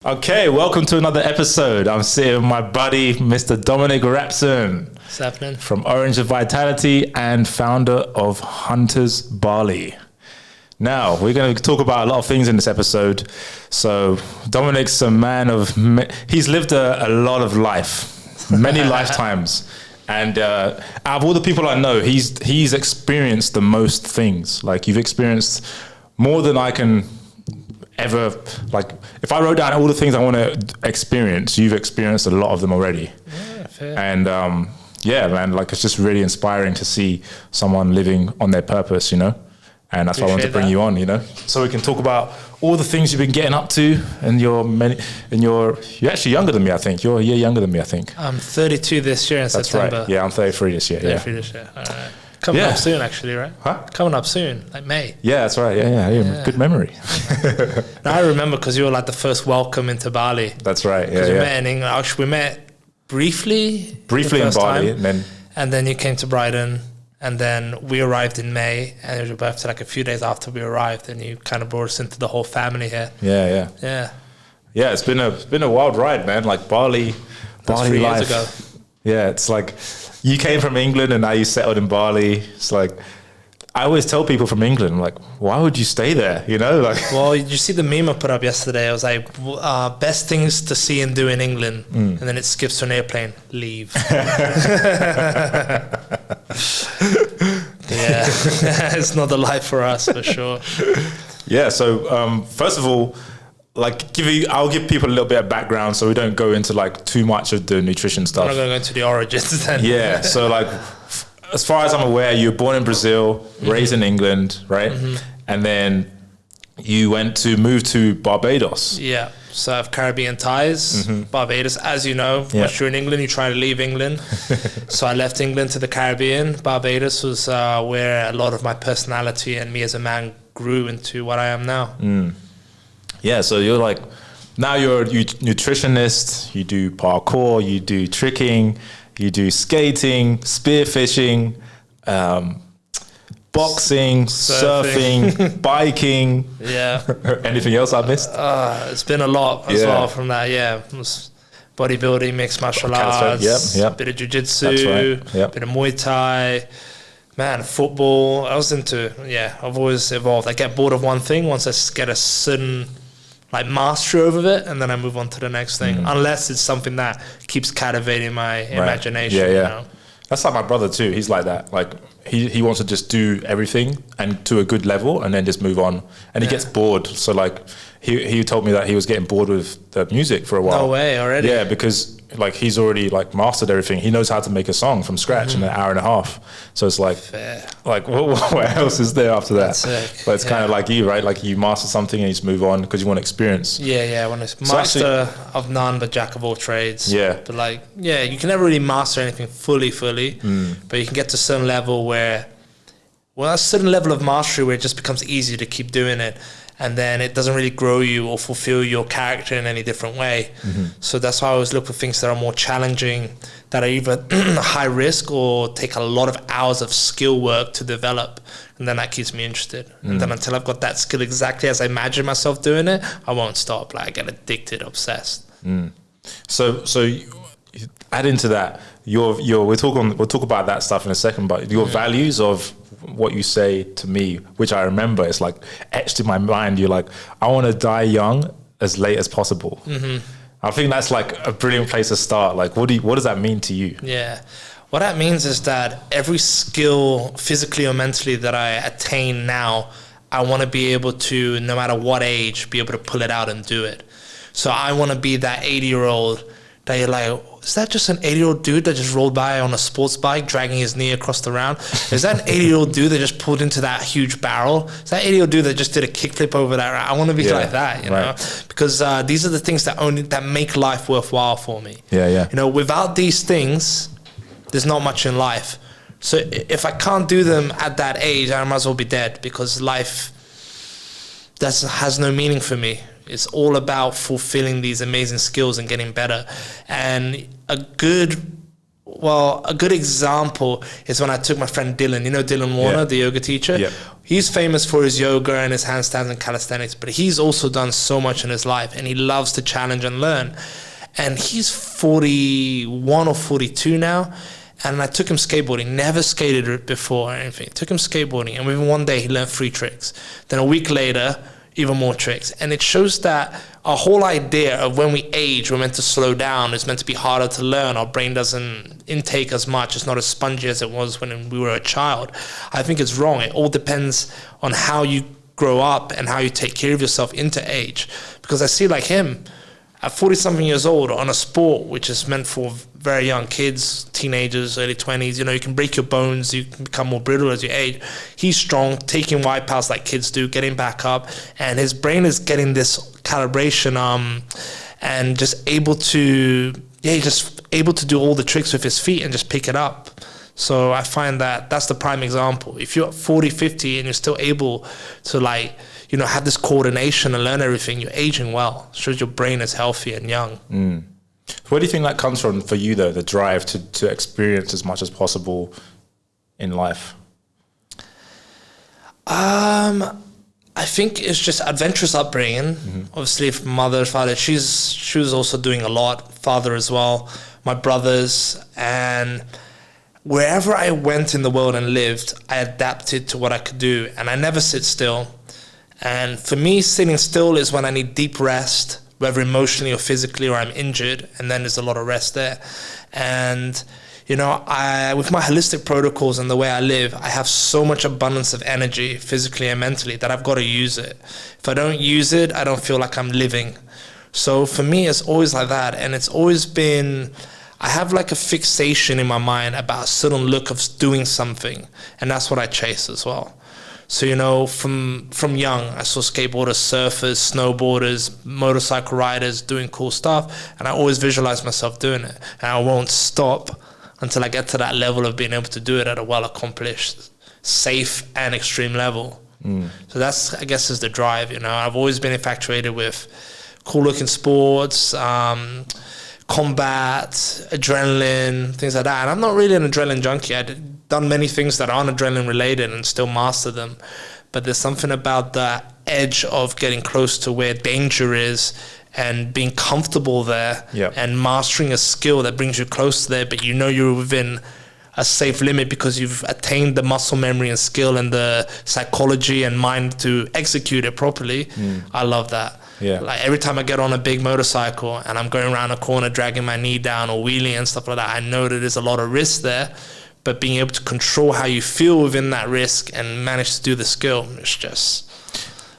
Okay, welcome to another episode. I'm sitting with my buddy, Mr. Dominic Rapson. What's happening? From Orange of Vitality and founder of Hunters Bali. Now, we're going to talk about a lot of things in this episode. So, Dominic's a man of... He's lived a lot of life, many lifetimes. And out of all the people I know, he's experienced the most things. Like, you've experienced more than I can... ever, like, if I wrote down all the things I want to experience, you've experienced a lot of them already. Yeah, fair. And yeah, man, like, it's just really inspiring to see someone living on their purpose, you know? And that's why I want to bring you on, you know? So we can talk about all the things you've been getting up to, and you're actually younger than me, I think. You're a year younger than me, I think. I'm 32 this year in September. That's right. Yeah, I'm 33 this year. 33 this year. All right. Coming up soon, actually, right? Huh? Coming up soon, like May. Yeah, that's right. Yeah. Good memory. I remember because you were like the first welcome into Bali. That's right. Yeah, we met in England. Actually, we met briefly in Bali, and then you came to Brighton, and then we arrived in May, and it was your birthday like a few days after we arrived, and you kind of brought us into the whole family here. Yeah. It's been a wild ride, man. Like Bali 3 life. years ago. Yeah, it's like you came from England and now you settled in Bali. It's like, I always tell people from England, I'm like, why would you stay there? You know, like. Well, did you see the meme I put up yesterday? I was like, best things to see and do in England. And then it skips to an airplane. Leave. Yeah, it's not the life for us, for sure. Yeah, so first of all, like, I'll give people a little bit of background so we don't go into like too much of the nutrition stuff. I'm not going to go into the origins then. Yeah, so like, as far as I'm aware, you were born in Brazil, raised in England, right? And then you moved to Barbados. Yeah, so I have Caribbean ties. Barbados, as you know, once you're in England, you try to leave England. So I left England to the Caribbean. Barbados was where a lot of my personality and me as a man grew into what I am now. Yeah, so you're like, now you're a nutritionist, you do parkour, you do tricking, you do skating, spearfishing, boxing, surfing, biking. Yeah. Anything else I missed? It's been a lot as well from that, It was bodybuilding, mixed martial arts, bit of jiu-jitsu, bit of Muay Thai. Man, football, I've always evolved. I get bored of one thing once I get a certain mastery over it, and then I move on to the next thing, unless it's something that keeps captivating my imagination. You know? That's like my brother too. He's like that. Like he wants to just do everything and to a good level and then just move on. And he gets bored. So like he told me that he was getting bored with the music for a while. No way, already? Yeah, because like he's already like mastered everything. He knows how to make a song from scratch in an hour and a half. So it's like, what else is there after that? But it's kind of like you, right? Like you master something and you just move on because you want experience. Yeah, I want to master of none but jack of all trades. Yeah. But you can never really master anything fully. But you can get to a certain level where, a certain level of mastery where it just becomes easier to keep doing it. And then it doesn't really grow you or fulfill your character in any different way. So that's why I always look for things that are more challenging, that are either high risk or take a lot of hours of skill work to develop. And then that keeps me interested. And then until I've got that skill exactly as I imagine myself doing it, I won't stop. Like, I get addicted, obsessed. So add into that, we'll talk about that stuff in a second, but your values of what you say to me, which I remember, it's like etched in my mind. You're like, I want to die young as late as possible. I think that's like a brilliant place to start. Like, what does that mean to you? Yeah. What that means is that every skill, physically or mentally, that I attain now, I want to be able to, no matter what age, be able to pull it out and do it. So I want to be that 80-year-old that you're like, is that just an 80-year-old dude that just rolled by on a sports bike, dragging his knee across the round? Is that an 80-year-old dude that just pulled into that huge barrel? Is that 80-year-old dude that just did a kickflip over that? I want to be like that, you know? Because these are the things that make life worthwhile for me. Yeah. You know, without these things, there's not much in life. So if I can't do them at that age, I might as well be dead, because life has no meaning for me. It's all about fulfilling these amazing skills and getting better. And a good Well, a good example is when I took my friend Dylan. You know Dylan Warner, the yoga teacher? Yeah. He's famous for his yoga and his handstands and calisthenics, but he's also done so much in his life, and he loves to challenge and learn. And he's 41 or 42 now, and I took him skateboarding. Never skated before or anything. Took him skateboarding, and within one day he learned 3 tricks. Then a week later, even more tricks. And it shows that our whole idea of when we age, we're meant to slow down, it's meant to be harder to learn, our brain doesn't intake as much, it's not as spongy as it was when we were a child. I think it's wrong. It all depends on how you grow up and how you take care of yourself into age. Because I see like him, at 40-something years old, on a sport which is meant for very young kids, teenagers, early 20s, you know, you can break your bones, you can become more brittle as you age. He's strong, taking wipeouts like kids do, getting back up, and his brain is getting this calibration and just able to do all the tricks with his feet and just pick it up. So I find that that's the prime example. If you're 40, 50 and you're still able to have this coordination and learn everything, you're aging well. It shows your brain is healthy and young. Mm. Where do you think that comes from for you, though, the drive to experience as much as possible in life? I think it's just adventurous upbringing. Mm-hmm. Obviously, mother, father, she was also doing a lot. Father as well, my brothers, and wherever I went in the world and lived, I adapted to what I could do, and I never sit still. And for me, sitting still is when I need deep rest, whether emotionally or physically, or I'm injured, and then there's a lot of rest there. And with my holistic protocols and the way I live, I have so much abundance of energy, physically and mentally, that I've got to use it. If I don't use it, I don't feel like I'm living. So for me, it's always like that. And it's always been, I have like a fixation in my mind about a certain look of doing something. And that's what I chase as well. So, from young, I saw skateboarders, surfers, snowboarders, motorcycle riders doing cool stuff. And I always visualize myself doing it. And I won't stop until I get to that level of being able to do it at a well-accomplished, safe and extreme level. Mm. So that's, I guess, is the drive. I've always been infatuated with cool-looking sports, combat, adrenaline, things like that. And I'm not really an adrenaline junkie. I've done many things that aren't adrenaline-related and still master them. But there's something about the edge of getting close to where danger is and being comfortable there, and mastering a skill that brings you close to there, but you're within a safe limit because you've attained the muscle memory and skill and the psychology and mind to execute it properly. I love that. Yeah. Like every time I get on a big motorcycle and I'm going around a corner dragging my knee down or wheeling and stuff like that, I know that there's a lot of risk there, but being able to control how you feel within that risk and manage to do the skill is just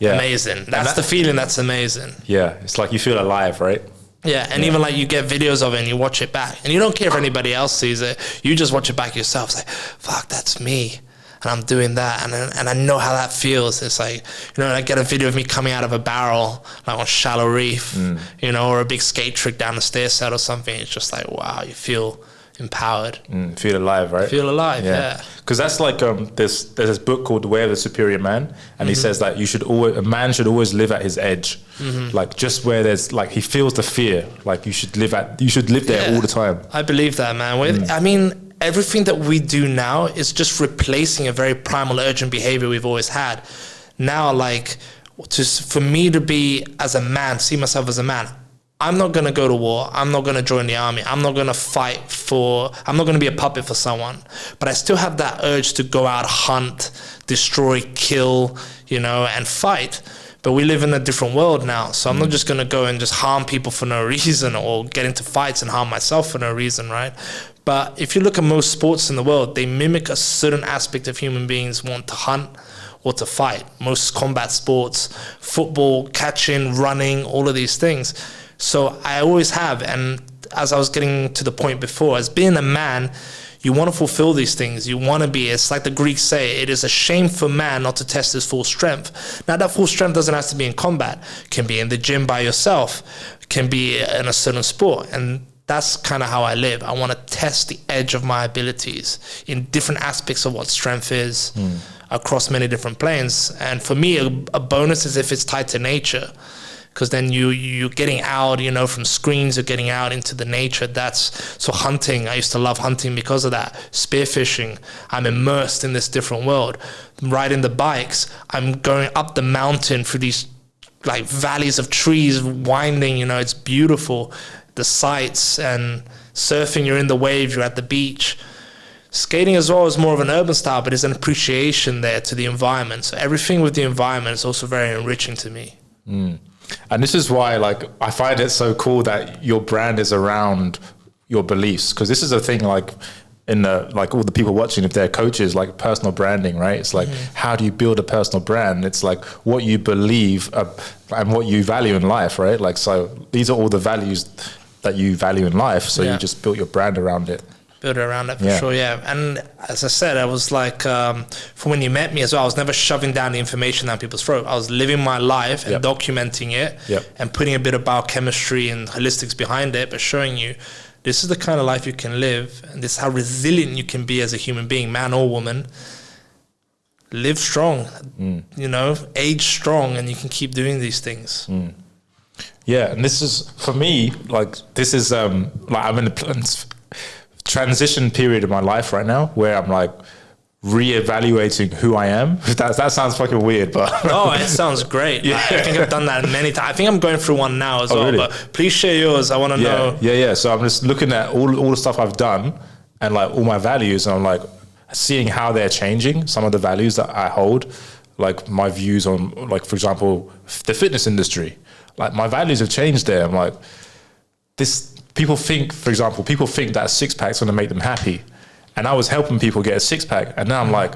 amazing. That's the feeling that's amazing. Yeah, it's like you feel alive, right? Yeah, and even like you get videos of it and you watch it back and you don't care if anybody else sees it. You just watch it back yourself. It's like, fuck, that's me. And I'm doing that. And I know how that feels. It's like, I get a video of me coming out of a barrel, like on shallow reef, or a big skate trick down the stair set or something. It's just like, wow, you feel empowered. Feel alive, right? Feel alive, yeah. Because that's like there's this book called The Way of the Superior Man, and he says that a man should always live at his edge, like just where there's like he feels the fear, like you should live there all the time. I believe that, man. I mean, everything that we do now is just replacing a very primal, urgent behavior we've always had. Now, like, for me to be as a man, see myself as a man, I'm not going to go to war. I'm not going to join the army. I'm not going to I'm not going to be a puppet for someone. But I still have that urge to go out, hunt, destroy, kill, and fight. But we live in a different world now. So I'm not just going to go and just harm people for no reason or get into fights and harm myself for no reason, right? But if you look at most sports in the world, they mimic a certain aspect of human beings want to hunt or to fight. Most combat sports, football, catching, running, all of these things. So I always have, and as I was getting to the point before, as being a man, you want to fulfill these things. You want to be, it's like the Greeks say, it is a shame for man not to test his full strength. Now that full strength doesn't have to be in combat. It can be in the gym by yourself. It can be in a certain sport. And that's kind of how I live. I want to test the edge of my abilities in different aspects of what strength is across many different planes. And for me, a bonus is if it's tied to nature. because then you're getting out, you know, from screens, you're getting out into the nature. So hunting, I used to love hunting because of that. Spearfishing, I'm immersed in this different world. Riding the bikes, I'm going up the mountain through these like valleys of trees winding, you know, it's beautiful, the sights. And surfing, you're in the wave, you're at the beach. Skating as well is more of an urban style, but there's an appreciation there to the environment. So everything with the environment is also very enriching to me. And this is why, like, I find it so cool that your brand is around your beliefs, because this is a thing, like, in the, like, all the people watching, if they're coaches, like personal branding, right? It's like, how do you build a personal brand? It's like what you believe and what you value in life, right? Like, so these are all the values that you value in life. So you just built your brand around it. Build it around it for sure, yeah. And as I said, I was like, from when you met me as well, I was never shoving down the information down people's throat. I was living my life and documenting it and putting a bit of biochemistry and holistics behind it, but showing you this is the kind of life you can live, and this is how resilient you can be as a human being, man or woman. Live strong, you know, age strong, and you can keep doing these things. Yeah, and this is, for me, like, this is, like, I'm in the transition period of my life right now where I'm like reevaluating who I am. That sounds fucking weird, but no, it sounds great. I think I've done that many times. I think I'm going through one now as well. Really? But please share yours. I want to know. Yeah. So I'm just looking at all the stuff I've done and like all my values, and I'm like seeing how they're changing. Some of the values that I hold, like my views on, like, for example, the fitness industry. Like, my values have changed there. I'm like, people think that a six-pack is going to make them happy. And I was helping people get a six-pack. And now I'm like,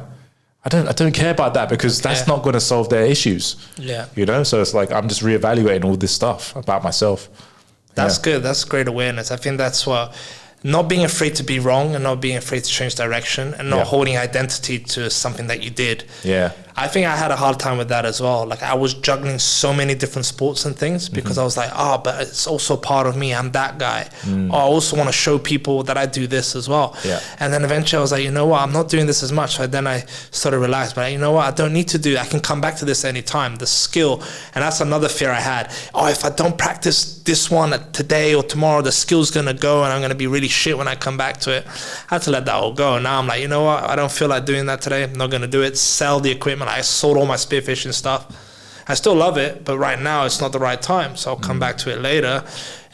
I don't care about that, because that's not going to solve their issues. Yeah. You know? So it's like, I'm just reevaluating all this stuff about myself. That's good. That's great awareness. I think that's what, not being afraid to be wrong and not being afraid to change direction and not holding identity to something that you did. Yeah. I think I had a hard time with that as well. Like, I was juggling so many different sports and things because I was like, but it's also part of me. I'm that guy. I also want to show people that I do this as well. Yeah. And then eventually I was like, you know what? I'm not doing this as much. So then I started to relax. But you know what? I don't need to do it. I can come back to this anytime. The skill. And that's another fear I had. If I don't practice this one today or tomorrow, the skill's going to go and I'm going to be really shit when I come back to it. I had to let that all go. Now I'm like, you know what? I don't feel like doing that today. I'm not going to do it. Sell the equipment. I sold all my spearfishing stuff. I still love it, but right now it's not the right time. So I'll come back to it later.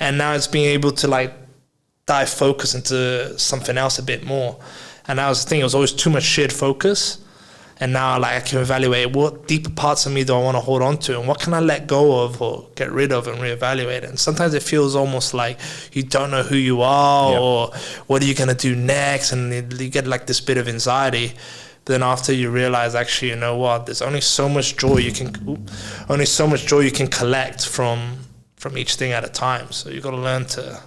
And now it's being able to like dive focus into something else a bit more. And that was the thing. It was always too much shared focus. And now like I can evaluate what deeper parts of me do I want to hold on to and what can I let go of or get rid of and reevaluate it. And sometimes it feels almost like you don't know who you are or what are you going to do next, and you get like this bit of anxiety. But then after you realize, actually, you know what, there's only so much joy you can collect from each thing at a time. So you got to learn to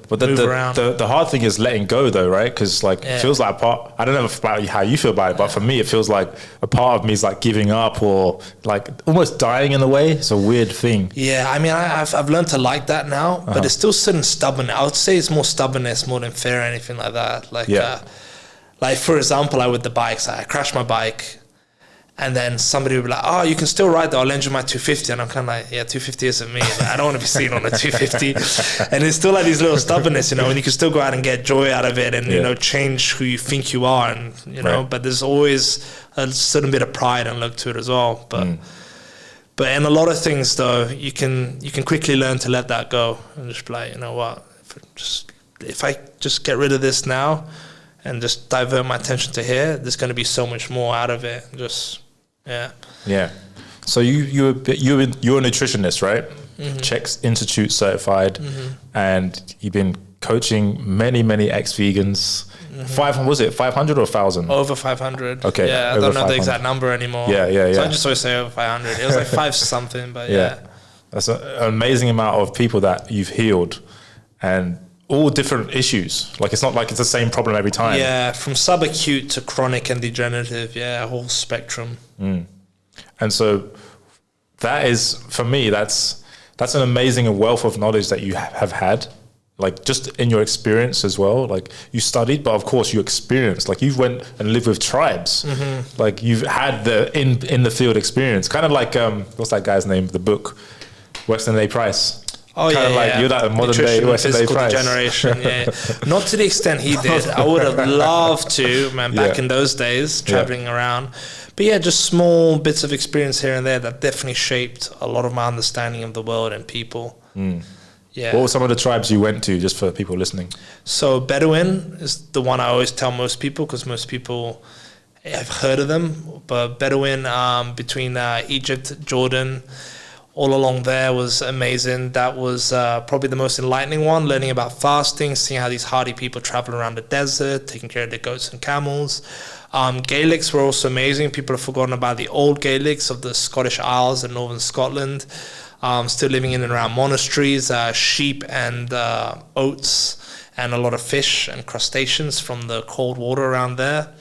but the hard thing is letting go, though, right? Because like it feels like a part. I don't know about how you feel about it, but for me, it feels like a part of me is like giving up or like almost dying in a way. It's a weird thing. Yeah, I mean, I've learned to like that now, but it's still certain stubborn. I would say it's more stubbornness more than fear or anything like that. Like for example, with the bikes, I crashed my bike. And then somebody would be like, you can still ride that. I'll lend you my 250. And I'm kind of like, 250 isn't me. Like, I don't want to be seen on a 250. And it's still like these little stubbornness, you know, and you can still go out and get joy out of it and, you know, change who you think you are. And, you know, but there's always a certain bit of pride and look to it as well. But in a lot of things, though, you can quickly learn to let that go and just be like, you know what, if I just get rid of this now and just divert my attention to here, there's going to be so much more out of it. Yeah. So you're a nutritionist, right? Czech Institute certified, and you've been coaching many ex-vegans. 500 or 1,000? Over 500. Okay. Yeah, I don't know the exact number anymore. Yeah. So I just always say over 500. It was like 5 something, but That's an amazing amount of people that you've healed, and all different issues. Like, it's not like it's the same problem every time. Yeah, from subacute to chronic and degenerative. Yeah, a whole spectrum. And so that is, for me, that's an amazing wealth of knowledge that you have had, like just in your experience as well. Like, you studied, but of course you experienced. Like, you went and lived with tribes. Like, you've had the in the field experience. Kind of like what's that guy's name? The book Western Day Price. Oh, Kinda yeah, like yeah. you're that modern day Nutrition, Western Day physical Price. degeneration, yeah. Not to the extent he did. I would have loved to, man, back in those days, traveling around. But yeah, just small bits of experience here and there that definitely shaped a lot of my understanding of the world and people. Yeah. What were some of the tribes you went to, just for people listening? So Bedouin is the one I always tell most people, because most people have heard of them. But Bedouin, between Egypt, Jordan, all along there was amazing. That was probably the most enlightening one, learning about fasting, seeing how these hardy people travel around the desert, taking care of their goats and camels. Gaelics were also amazing. People have forgotten about the old Gaelics of the Scottish Isles and northern Scotland, still living in and around monasteries, sheep and oats, and a lot of fish and crustaceans from the cold water around there.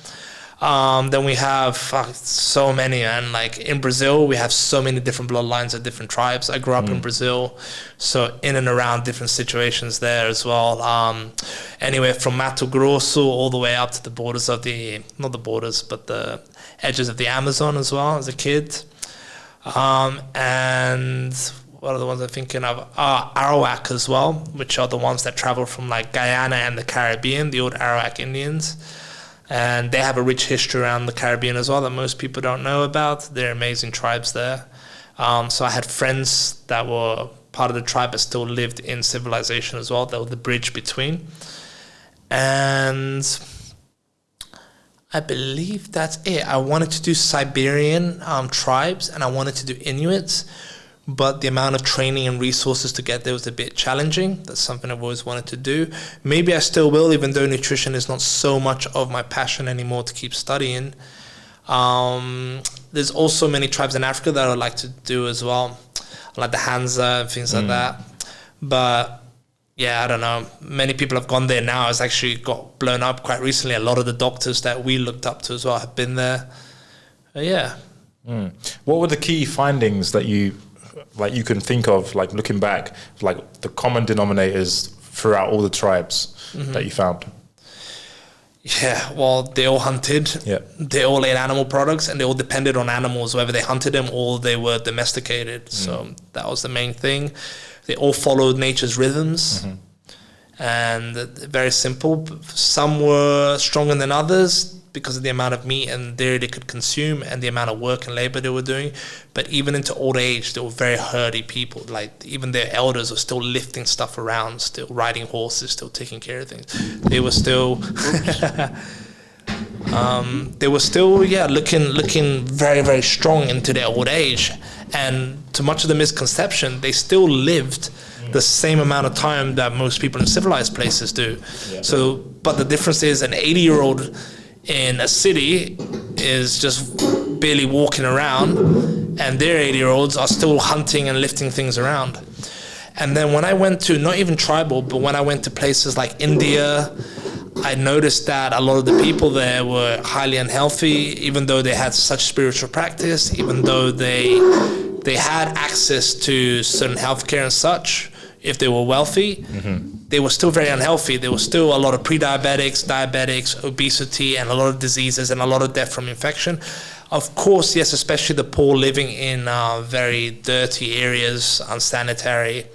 Then we have so many, and like in Brazil, we have so many different bloodlines of different tribes. I grew up in Brazil, so in and around different situations there as well. Anywhere from Mato Grosso all the way up to the borders of not the borders, but the edges of the Amazon as well as a kid. And what are the ones I'm thinking of? Arawak as well, which are the ones that travel from like Guyana and the Caribbean, the old Arawak Indians. And they have a rich history around the Caribbean as well that most people don't know about. They're amazing tribes there. So I had friends that were part of the tribe but still lived in civilization as well. They were the bridge between. And I believe that's it. I wanted to do Siberian tribes, and I wanted to do Inuits. But the amount of training and resources to get there was a bit challenging. That's something I've always wanted to do. Maybe I still will, even though nutrition is not so much of my passion anymore to keep studying. There's also many tribes in Africa that I would like to do as well, like the Hansa and things like that. But yeah, I don't know. Many people have gone there now. It's actually got blown up quite recently. A lot of the doctors that we looked up to as well have been there. Yeah. What were the key findings that you can think of, like looking back, like the common denominators throughout all the tribes that you found? Yeah, well, they all hunted. Yeah. They all ate animal products, and they all depended on animals, whether they hunted them or they were domesticated. So that was the main thing. They all followed nature's rhythms. And very simple. Some were stronger than others because of the amount of meat and dairy they could consume and the amount of work and labor they were doing. But even into old age, they were very hardy people. Like even their elders were still lifting stuff around, still riding horses, still taking care of things. They were still looking very, very strong into their old age. And to much of the misconception, they still lived the same amount of time that most people in civilized places do. Yeah. So, but the difference is an 80-year-old in a city is just barely walking around, and their 80-year-olds are still hunting and lifting things around. And then when I went to, not even tribal, but when I went to places like India, I noticed that a lot of the people there were highly unhealthy, even though they had such spiritual practice, even though they had access to certain healthcare and such. If they were wealthy, they were still very unhealthy. There was still a lot of pre-diabetics, diabetics, obesity, and a lot of diseases and a lot of death from infection. Of course, yes, especially the poor living in very dirty areas, unsanitary.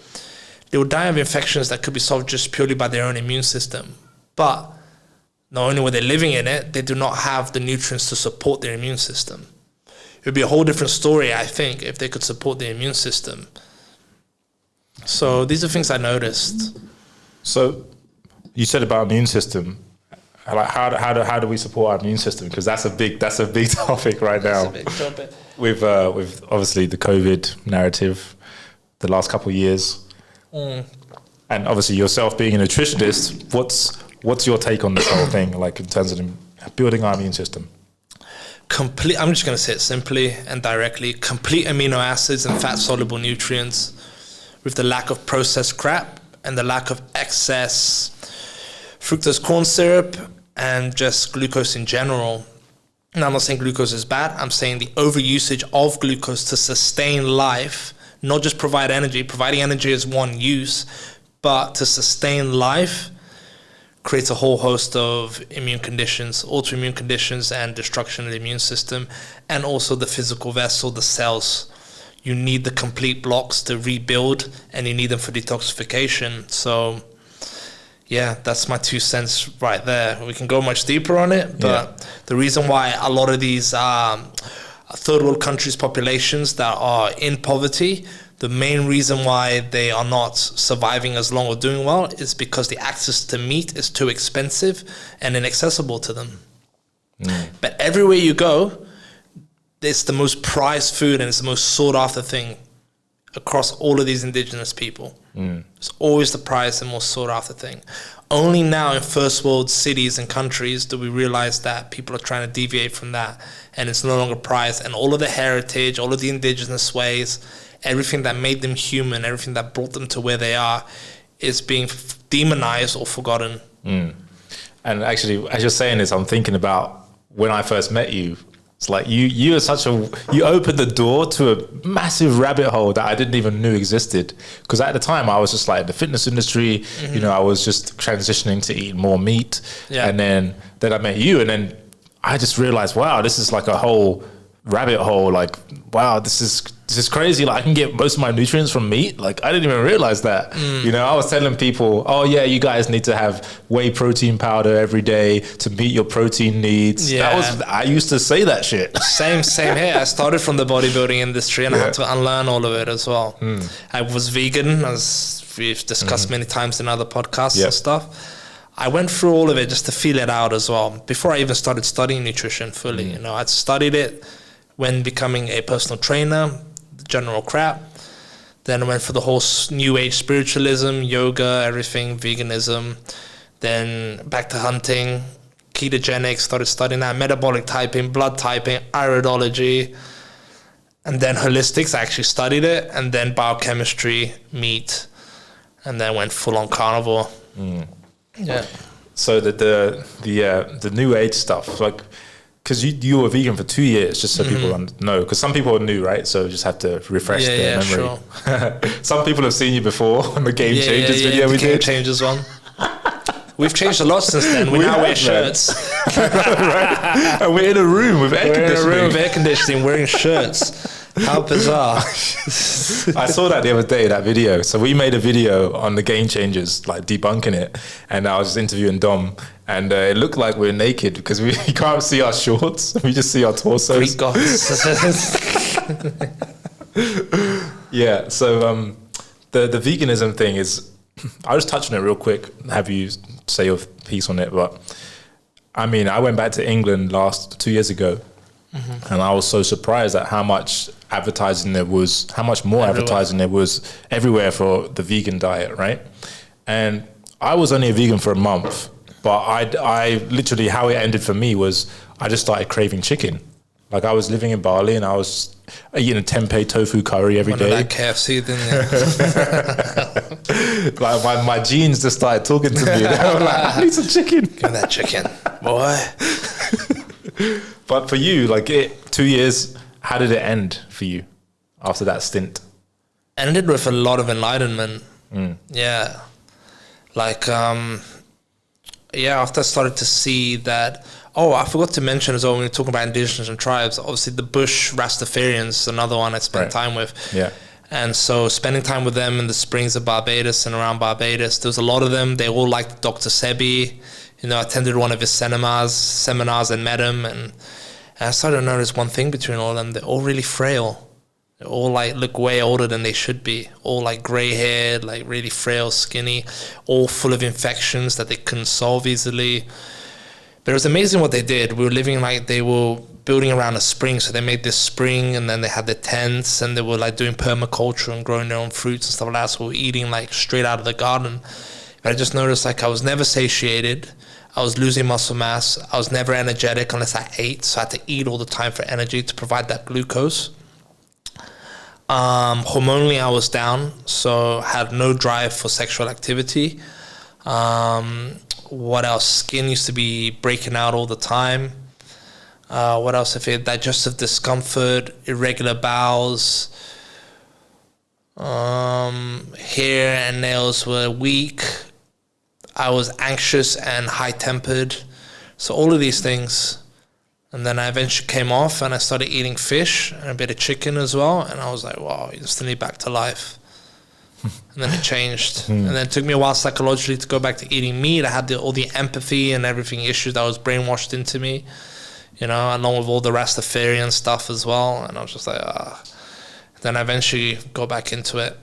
They would die of infections that could be solved just purely by their own immune system. But not only were they living in it, they do not have the nutrients to support their immune system. It would be a whole different story, I think, if they could support their immune system. So these are things I noticed. So you said about immune system. Like how do we support our immune system? Because that's a big topic right now. That's a big topic. With obviously the COVID narrative, the last couple of years, and obviously yourself being a nutritionist, what's your take on this whole thing? Like in terms of building our immune system. I'm just going to say it simply and directly. Complete amino acids and fat-soluble nutrients, with the lack of processed crap and the lack of excess fructose corn syrup and just glucose in general. And I'm not saying glucose is bad. I'm saying the overusage of glucose to sustain life, not just provide energy. Providing energy is one use, but to sustain life creates a whole host of immune conditions, autoimmune conditions, and destruction of the immune system, and also the physical vessel, the cells. you need the complete blocks to rebuild, and you need them for detoxification. So yeah, that's my 2 cents right there. We can go much deeper on it, but the reason why a lot of these third world countries populations that are in poverty, the main reason why they are not surviving as long or doing well is because the access to meat is too expensive and inaccessible to them. But everywhere you go, it's the most prized food and it's the most sought after thing across all of these indigenous people. It's always the prized and most sought after thing. Only now in first world cities and countries do we realize that people are trying to deviate from that, and it's no longer prized, and all of the heritage, all of the indigenous ways, everything that made them human, everything that brought them to where they are, is being demonized or forgotten. And actually, as you're saying this, I'm thinking about when I first met you. It's like you opened the door to a massive rabbit hole that I didn't even knew existed. Because at the time I was just like in the fitness industry, you know, I was just transitioning to eat more meat. And then I met you, and then I just realized, wow, this is like a whole rabbit hole. Like, wow, this is crazy. Like, I can get most of my nutrients from meat. Like, I didn't even realize that. You know, I was telling people, oh yeah, you guys need to have whey protein powder every day to meet your protein needs. I used to say that shit. Same here. I started from the bodybuilding industry, and I had to unlearn all of it as well. I was vegan, as we've discussed many times in other podcasts and stuff. I went through all of it just to feel it out as well before I even started studying nutrition fully. You know, I'd studied it when becoming a personal trainer, the general crap. Then I went for the whole new age spiritualism, yoga, everything, veganism. Then back to hunting, ketogenics, started studying that, metabolic typing, blood typing, iridology. And then holistics, I actually studied it. And then biochemistry, meat. And then went full on carnivore. Yeah. So the new age stuff, like, because you were vegan for 2 years, just so people know, because some people are new, right? So just have to refresh their memory. Sure. Some people have seen you before on the Game Changers video we did. Game Changers one. We've changed a lot since then. We now wear shirts. Right? And we're in a room with air conditioning. Wearing shirts. How bizarre. I saw that the other day, that video. So we made a video on the Game Changers, like debunking it. And I was just interviewing Dom. And it looked like we're naked because we can't see our shorts. We just see our torsos. Greek gods. Yeah. So the veganism thing is, I'll just touch on it real quick, have you say your piece on it. But I mean, I went back to England 2 years ago. And I was so surprised at how much advertising there was, how much more advertising there was everywhere for the vegan diet, right? And I was only a vegan for a month, but I literally, how it ended for me was I just started craving chicken. Like, I was living in Bali and I was eating a tempeh tofu curry every day. That KFC, didn't you? Like my genes just started talking to me. They were like, I need some chicken. Give me that chicken, boy. But for you, like 2 years, how did it end for you after that stint? Ended with a lot of enlightenment. Yeah. Like, after I started to see that, I forgot to mention as well, when we were talking about indigenous and tribes, obviously the Bush Rastafarians is another one I spent time with. Yeah. And so spending time with them in the springs of Barbados and around Barbados, there was a lot of them. They all liked Dr. Sebi. You know, I attended one of his seminars and met him. And I started to notice one thing between all of them. They're all really frail. They all like look way older than they should be. All like gray haired, like really frail, skinny, all full of infections that they couldn't solve easily. But it was amazing what they did. We were living like they were building around a spring. So they made this spring and then they had the tents and they were like doing permaculture and growing their own fruits and stuff like that. So we were eating like straight out of the garden. But I just noticed like I was never satiated. I was losing muscle mass. I was never energetic unless I ate. So I had to eat all the time for energy to provide that glucose. Hormonally, I was down. So had no drive for sexual activity. What else? Skin used to be breaking out all the time. What else? I feel digestive discomfort, irregular bowels. Hair and nails were weak. I was anxious and high-tempered. So all of these things. And then I eventually came off and I started eating fish and a bit of chicken as well. And I was like, wow, you instantly back to life. And then it changed. And then it took me a while psychologically to go back to eating meat. I had all the empathy and everything issues that was brainwashed into me, you know, along with all the Rastafarian stuff as well. And I was just like, Then I eventually go back into it.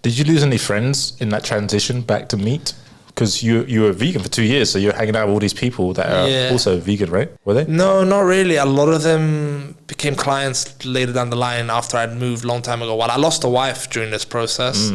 Did you lose any friends in that transition back to meat? Because you were vegan for 2 years, so you're hanging out with all these people that are also vegan, right? Were they? No, not really. A lot of them became clients later down the line after I'd moved a long time ago. Well, I lost a wife during this process.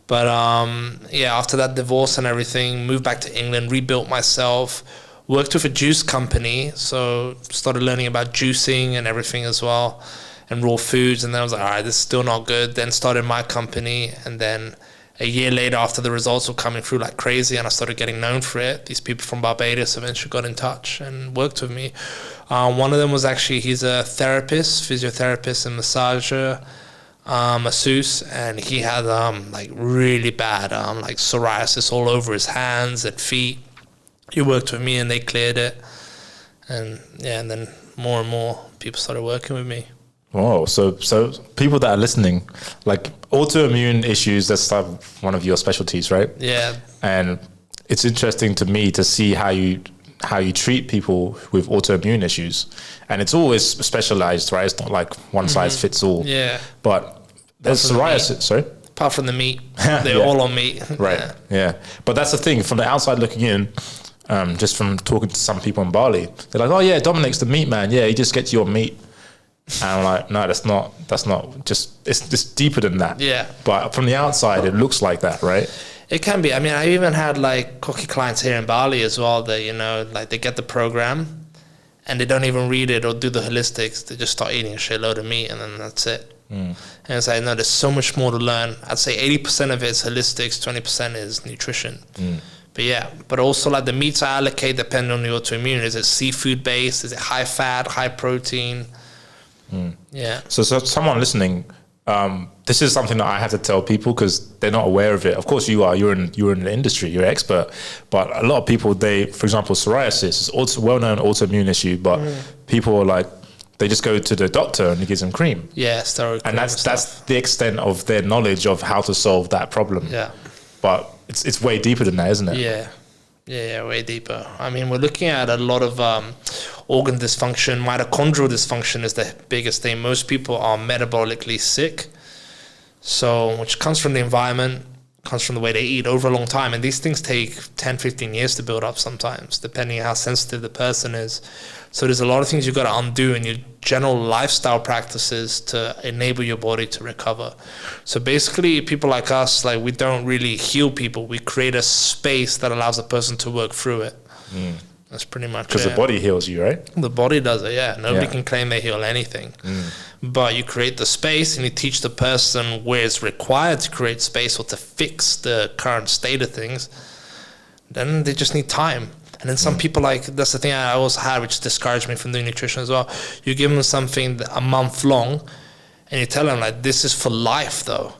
But after that divorce and everything, moved back to England, rebuilt myself, worked with a juice company. So started learning about juicing and everything as well, and raw foods. And then I was like, all right, this is still not good. Then started my company, and then a year later, after the results were coming through like crazy and I started getting known for it, these people from Barbados eventually got in touch and worked with me. One of them was actually, he's a therapist, physiotherapist and massager, masseuse, and he had like really bad like psoriasis all over his hands and feet. He worked with me and they cleared it. And then more and more people started working with me. Oh, so people that are listening, like autoimmune issues, that's like one of your specialties, right? Yeah. And it's interesting to me to see how you treat people with autoimmune issues. And it's always specialized, right? It's not like one size fits all. Yeah. But there's psoriasis, sorry? Apart from the meat. They're all on meat. Right, yeah. But that's the thing, from the outside looking in, just from talking to some people in Bali, they're like, oh yeah, Dominic's the meat man. Yeah, he just gets your meat. And I'm like, no, that's not just, it's deeper than that. Yeah. But from the outside, it looks like that, right? It can be. I mean, I even had like cocky clients here in Bali as well that, you know, like they get the program and they don't even read it or do the holistics. They just start eating a shitload of meat and then that's it. And it's like, no, there's so much more to learn. I'd say 80% of it is holistics, 20% is nutrition. But also like the meats I allocate depend on the autoimmune. Is it seafood based? Is it high fat, high protein? Yeah. So someone listening, this is something that I have to tell people because they're not aware of it. Of course you are. You're in the industry. You're an expert. But a lot of people, for example, psoriasis is also a well-known autoimmune issue. But people are like, they just go to the doctor and he gives them cream. Yeah, steroid cream. And that's the extent of their knowledge of how to solve that problem. Yeah. But it's way deeper than that, isn't it? Yeah, way deeper. I mean, we're looking at a lot of organ dysfunction. Mitochondrial dysfunction is the biggest thing. Most people are metabolically sick, which comes from the environment, comes from the way they eat over a long time. And these things take 10, 15 years to build up sometimes, depending on how sensitive the person is. So there's a lot of things you've got to undo in your general lifestyle practices to enable your body to recover. So basically, people like us, like we don't really heal people. We create a space that allows a person to work through it. That's pretty much it. Because the body heals you, right? The body does it, yeah. Nobody can claim they heal anything. But you create the space and you teach the person where it's required to create space or to fix the current state of things. Then they just need time. And then some people, like, that's the thing I always had, which discouraged me from doing nutrition as well. You give them something a month long, and you tell them, like, this is for life, though.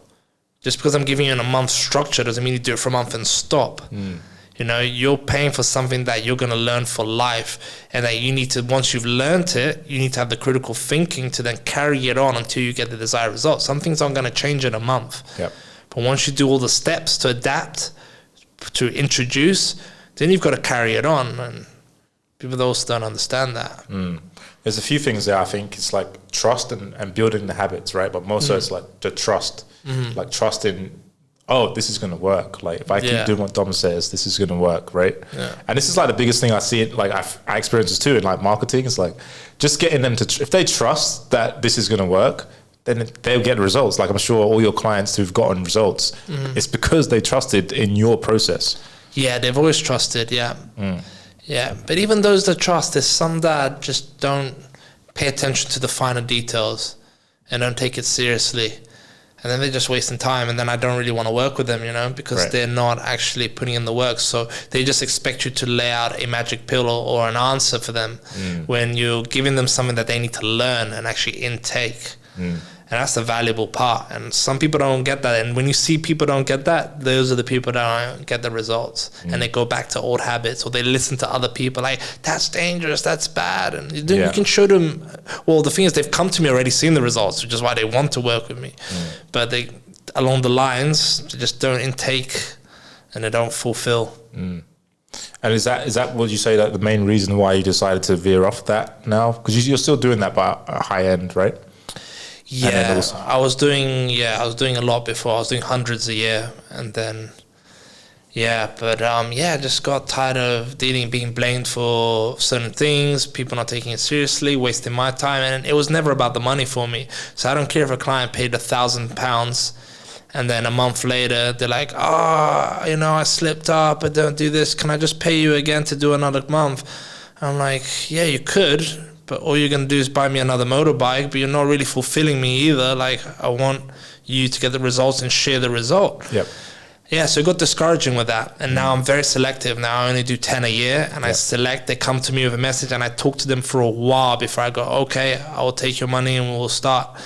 Just because I'm giving you a month structure doesn't mean you do it for a month and stop. You know, you're paying for something that you're going to learn for life, and that you need to, once you've learned it, you need to have the critical thinking to then carry it on until you get the desired result. Some things aren't going to change in a month. But once you do all the steps to adapt, to introduce, then you've got to carry it on, and people also don't understand that. There's a few things there. I think it's like trust and building the habits, right? But mostly it's like the trust, like trust in, oh, this is going to work. Like if I keep doing what Dom says, this is going to work, right? And this is like the biggest thing I see it. Like I experience this too in like marketing. It's like just getting them to, if they trust that this is going to work, then they'll get results. Like I'm sure all your clients who've gotten results, it's because they trusted in your process. Yeah, they've always trusted, yeah. But even those that trust, there's some that just don't pay attention to the finer details and don't take it seriously. And then they're just wasting time, and then I don't really want to work with them, you know, because they're not actually putting in the work. So they just expect you to lay out a magic pill or an answer for them when you're giving them something that they need to learn and actually intake. And that's the valuable part. And some people don't get that. And when you see people don't get that, those are the people that don't get the results. And they go back to old habits, or they listen to other people like, that's dangerous, that's bad. And you can show them, well, the thing is they've come to me already seeing the results, which is why they want to work with me. But they, along the lines, they just don't intake and they don't fulfill. And is that would you say that the main reason why you decided to veer off that now? Because you're still doing that by a high end, right? Yeah, I was doing a lot before. I was doing hundreds a year, and then I just got tired of being blamed for certain things, people not taking it seriously, wasting my time, and it was never about the money for me. So I don't care if a client paid £1,000 and then a month later they're like, I slipped up, I don't do this, can I just pay you again to do another month? I'm like, yeah, you could, but all you're going to do is buy me another motorbike, but you're not really fulfilling me either. Like, I want you to get the results and share the result. Yep. Yeah, so it got discouraging with that. And now I'm very selective. Now I only do 10 a year, and I select, they come to me with a message, and I talk to them for a while before I go, okay, I will take your money and we'll start.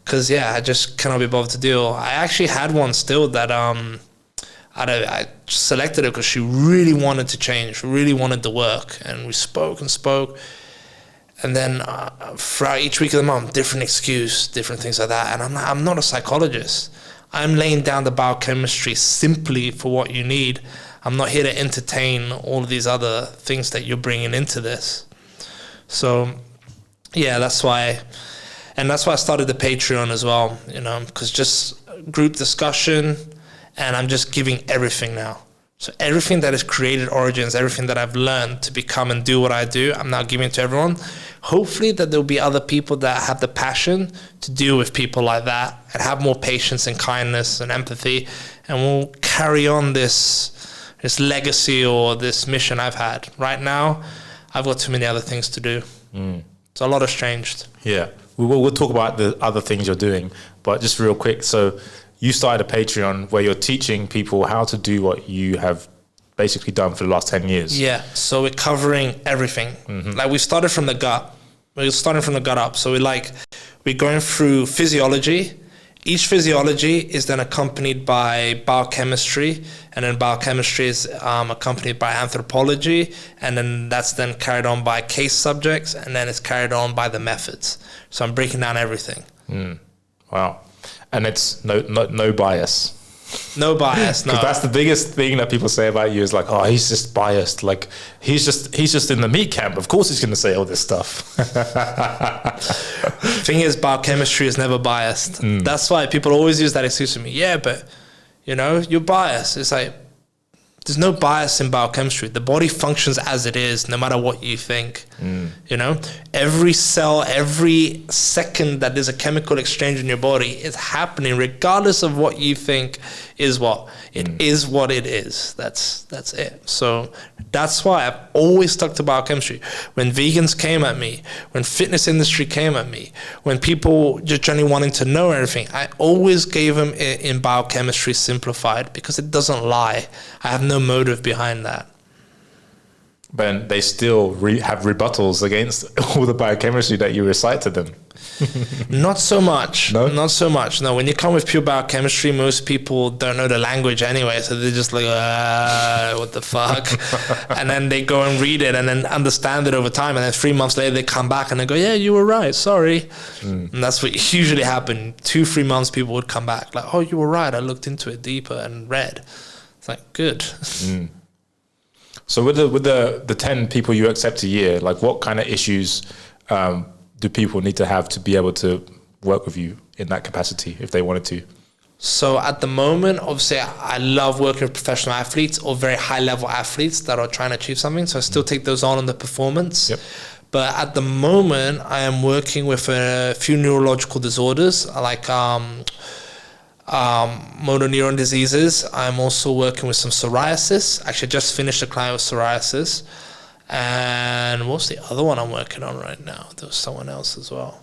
Because, I just cannot be bothered to deal. I actually had one still that I selected her because she really wanted to change, really wanted to work. And we spoke. And then throughout each week of the month, different excuse, different things like that. And I'm not a psychologist. I'm laying down the biochemistry simply for what you need. I'm not here to entertain all of these other things that you're bringing into this. So, that's why. And that's why I started the Patreon as well, because just group discussion, and I'm just giving everything now. So everything that is created origins, everything that I've learned to become and do what I do, I'm now giving to everyone. Hopefully that there'll be other people that have the passion to deal with people like that and have more patience and kindness and empathy, and we'll carry on this legacy or this mission I've had. Right now, I've got too many other things to do. So a lot has changed. Yeah, we'll talk about the other things you're doing, but just real quick, so you started a Patreon where you're teaching people how to do what you have basically done for the last 10 years. Yeah, so we're covering everything. Like, we started from the gut. We're starting from the gut up. So we're going through physiology. Each physiology is then accompanied by biochemistry, and then biochemistry is accompanied by anthropology, and then that's then carried on by case subjects, and then it's carried on by the methods. So I'm breaking down everything. Wow. And it's no bias. No bias, no. That's the biggest thing that people say about you is like, oh, he's just biased. Like, he's just in the meat camp. Of course he's going to say all this stuff. Thing is, biochemistry is never biased. That's why people always use that excuse with me. Yeah, but, you're biased. It's like, there's no bias in biochemistry. The body functions as it is, no matter what you think. Every cell, every second that there's a chemical exchange in your body is happening, regardless of what you think is what. It is what it is. That's it. So that's why I've always stuck to biochemistry. When vegans came at me, when fitness industry came at me, when people just generally wanting to know everything, I always gave them it in biochemistry simplified, because it doesn't lie. I have no motive behind that. But they still have rebuttals against all the biochemistry that you recite to them. Not so much. No? Not so much. No, when you come with pure biochemistry, most people don't know the language anyway, so they're just like, what the fuck? And then they go and read it and then understand it over time, and then 3 months later they come back and they go, yeah, you were right, sorry. And that's what usually happened. 2-3 months people would come back like, oh, you were right, I looked into it deeper and read. It's like, good. So with the 10 people you accept a year, like, what kind of issues do people need to have to be able to work with you in that capacity if they wanted to? So at the moment, obviously, I love working with professional athletes or very high-level athletes that are trying to achieve something. So I still take those on the performance. Yep. But at the moment, I am working with a few neurological disorders, like motor neuron diseases. I'm also working with some psoriasis. Actually, I just finished a client with psoriasis. And what's the other one I'm working on right now? There was someone else as well.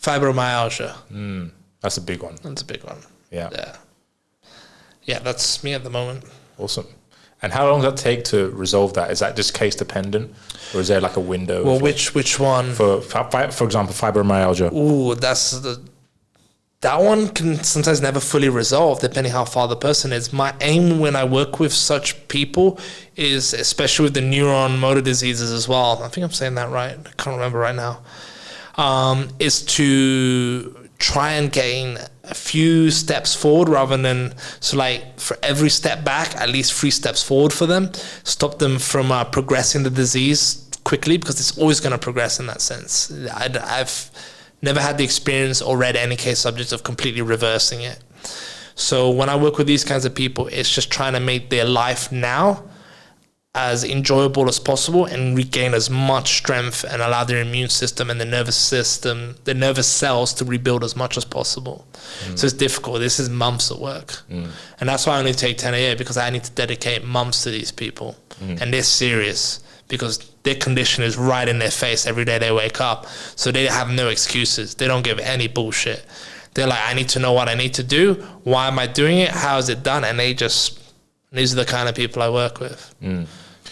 Fibromyalgia. That's a big one. That's a big one. Yeah. Yeah, that's me at the moment. Awesome. And how long does that take to resolve that? Is that just case dependent, or is there like a window? Well, which one? For example, fibromyalgia. Ooh, that one can sometimes never fully resolve, depending how far the person is. My aim when I work with such people is, especially with the neuron motor diseases as well, I think I'm saying that right, I can't remember right now, is to try and gain a few steps forward rather than, so like for every step back, at least 3 steps forward for them, stop them from progressing the disease quickly, because it's always going to progress in that sense. I've never had the experience or read any case subjects of completely reversing it. So when I work with these kinds of people, it's just trying to make their life now as enjoyable as possible and regain as much strength and allow their immune system and the nervous system, the nervous cells, to rebuild as much as possible. So it's difficult. This is months of work. And that's why I only take 10 a year, because I need to dedicate months to these people. And they're serious, because their condition is right in their face every day they wake up. So they have no excuses. They don't give any bullshit. They're like, I need to know what I need to do. Why am I doing it? How is it done? And these are the kind of people I work with.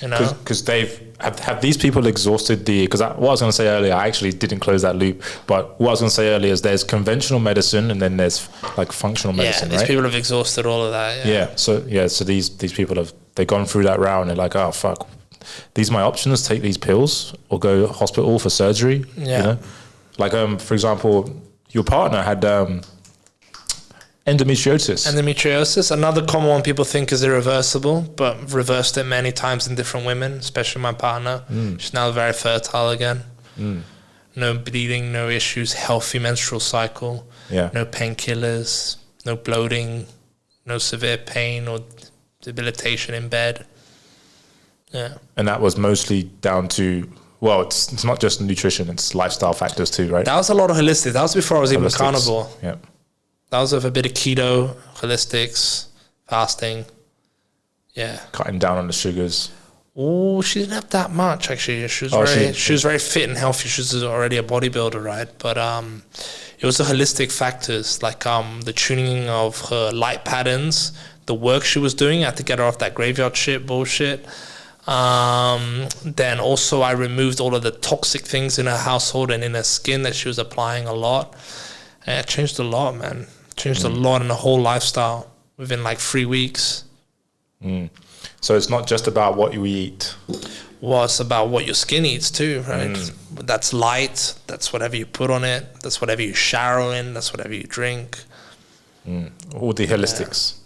You know, because have these people exhausted because what I was going to say earlier, I actually didn't close that loop, but what I was going to say earlier is there's conventional medicine and then there's like functional medicine. These people have exhausted all of that. So these people they've gone through that route and they're like, oh fuck, these are my options: take these pills or go hospital for surgery. You know, like for example, your partner had endometriosis. Another common one people think is irreversible, but reversed it many times in different women, especially my partner. She's now very fertile again. No bleeding, no issues, healthy menstrual cycle, no painkillers, no bloating, no severe pain or debilitation in bed. And that was mostly down to, well, it's not just nutrition, it's lifestyle factors too, right? That was a lot of holistic. That was before I was even carnivore. Yeah. That was with a bit of keto, holistics, fasting. Yeah. Cutting down on the sugars. Oh, she didn't have that much actually. She was very fit and healthy. She was already a bodybuilder, right? But it was the holistic factors, like the tuning of her light patterns, the work she was doing. I had to get her off that graveyard bullshit. Then also I removed all of the toxic things in her household and in her skin that she was applying a lot. And it changed a lot, man. Changed a lot in the whole lifestyle within like 3 weeks. So it's not just about what you eat. Well, it's about what your skin eats too, right? That's light. That's whatever you put on it. That's whatever you shower in. That's whatever you drink. All the holistics.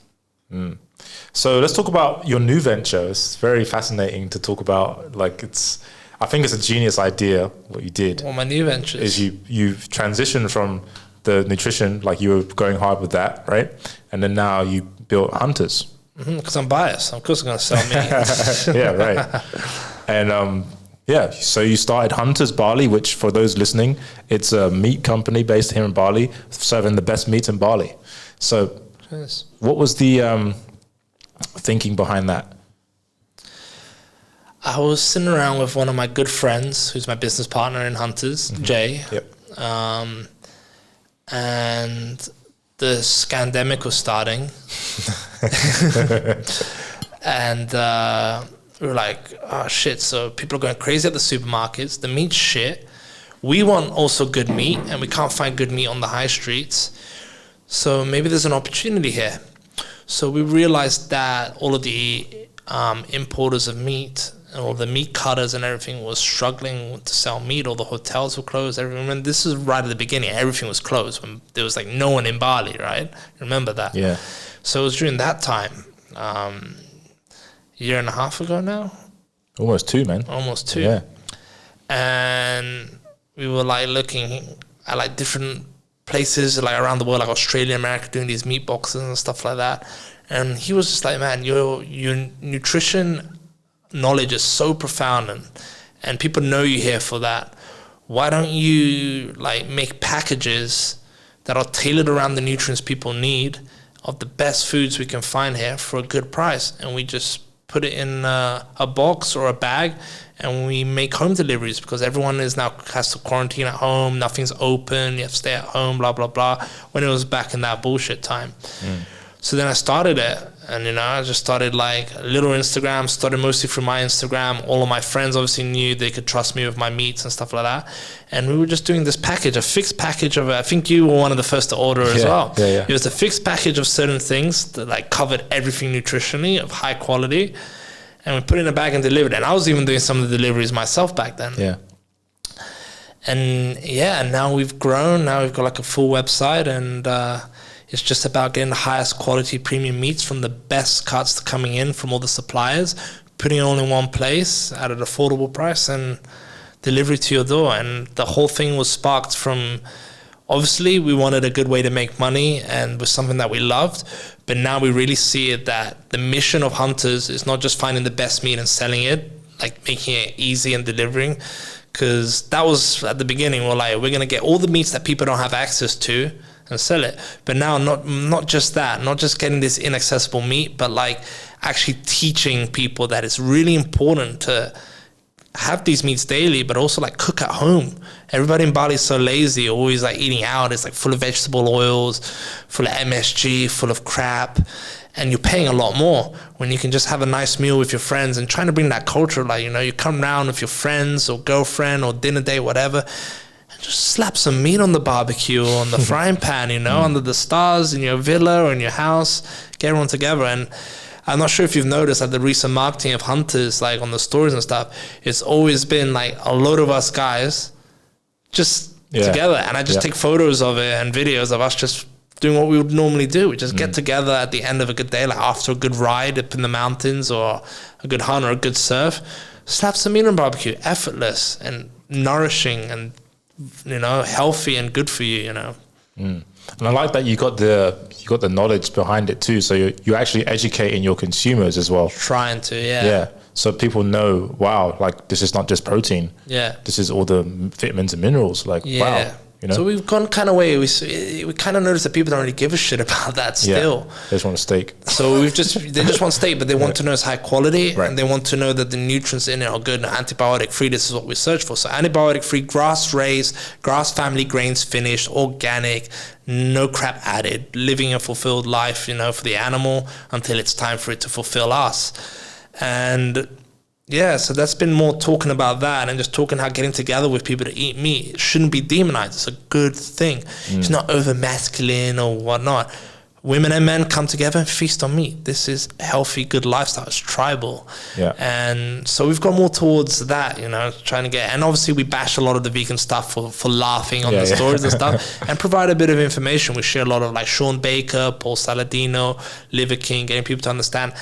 So let's talk about your new venture. It's very fascinating to talk about. Like I think it's a genius idea what you did. Well, my new venture is you've transitioned from the nutrition, like you were going hard with that, right? And then now you built Hunters. Because I'm biased. Of course I'm going to sell meat. Yeah, right. And so you started Hunters Bali, which for those listening, it's a meat company based here in Bali, serving the best meat in Bali. So what was the thinking behind that? I was sitting around with one of my good friends, who's my business partner in Hunters, Jay. And the scandemic was starting. And we were like, oh shit, so people are going crazy at the supermarkets. The meat's shit. We want also good meat, and we can't find good meat on the high streets. So maybe there's an opportunity here. So we realized that all of the importers of meat and all the meat cutters and everything was struggling to sell meat. All the hotels were closed. Everyone, this is right at the beginning. Everything was closed when there was like no one in Bali, right? Remember that? Yeah. So it was during that time, a year and a half ago now. Almost 2, man. Almost 2. Yeah. And we were like looking at like different places like around the world, like Australia, America, doing these meat boxes and stuff like that. And he was just like, man, your nutrition knowledge is so profound, and people know you here for that. Why don't you like make packages that are tailored around the nutrients people need of the best foods we can find here for a good price, and we just put it in a box or a bag, and we make home deliveries, because everyone has to quarantine at home, nothing's open, you have to stay at home, blah blah blah, when it was back in that bullshit time. So then I started it, And, you know, I just started like a little Instagram, started mostly through my Instagram. All of my friends obviously knew they could trust me with my meats and stuff like that. And we were just doing this package, a fixed package of, I think you were one of the first to order as well. Yeah. It was a fixed package of certain things that like covered everything nutritionally of high quality. And we put it in a bag and delivered. And I was even doing some of the deliveries myself back then. Yeah. And now we've grown. Now we've got like a full website, and it's just about getting the highest quality premium meats from the best cuts coming in from all the suppliers, putting it all in one place at an affordable price and delivery to your door. And the whole thing was sparked from, obviously we wanted a good way to make money and was something that we loved, but now we really see it that the mission of Hunters is not just finding the best meat and selling it, like making it easy and delivering, because that was at the beginning, we're going to get all the meats that people don't have access to and sell it. But now not just that, not just getting this inaccessible meat, but like actually teaching people that it's really important to have these meats daily, but also like cook at home. Everybody in Bali is so lazy, always like eating out. It's like full of vegetable oils, full of MSG, full of crap, and you're paying a lot more when you can just have a nice meal with your friends and trying to bring that culture. Like, you know, you come around with your friends or girlfriend or dinner date, whatever, just slap some meat on the barbecue or on the frying pan, you know, under the stars in your villa or in your house, get everyone together. And I'm not sure if you've noticed that the recent marketing of Hunters, like on the stories and stuff, it's always been like a load of us guys just together. And I just take photos of it and videos of us just doing what we would normally do. We just get together at the end of a good day, like after a good ride up in the mountains or a good hunt or a good surf, slap some meat on barbecue, effortless and nourishing and, you know, healthy and good for you, you know. And I like that you got the knowledge behind it too. So you're actually educating your consumers as well. Trying to, Yeah. So people know, wow, like this is not just protein. Yeah. This is all the vitamins and minerals. Like, wow. You know? So we've gone kind of way. We kind of noticed that people don't really give a shit about that still. Yeah. They just want a steak. So they just want steak, but they want to know it's high quality, right. and they want to know that the nutrients in it are good and antibiotic free. This is what we search for. So antibiotic free, grass raised, grass family grains finished, organic, no crap added, living a fulfilled life, you know, for the animal until it's time for it to fulfill us. And yeah, so that's been more talking about that and just talking how getting together with people to eat meat, it shouldn't be demonized. It's a good thing. It's not over masculine or whatnot. Women and men come together and feast on meat. This is a healthy, good lifestyle. It's tribal. Yeah. And so we've gone more towards that, you know, trying to get, and obviously we bash a lot of the vegan stuff for laughing on the stories and stuff, and provide a bit of information. We share a lot of like Sean Baker, Paul Saladino, Liver King, getting people to understand,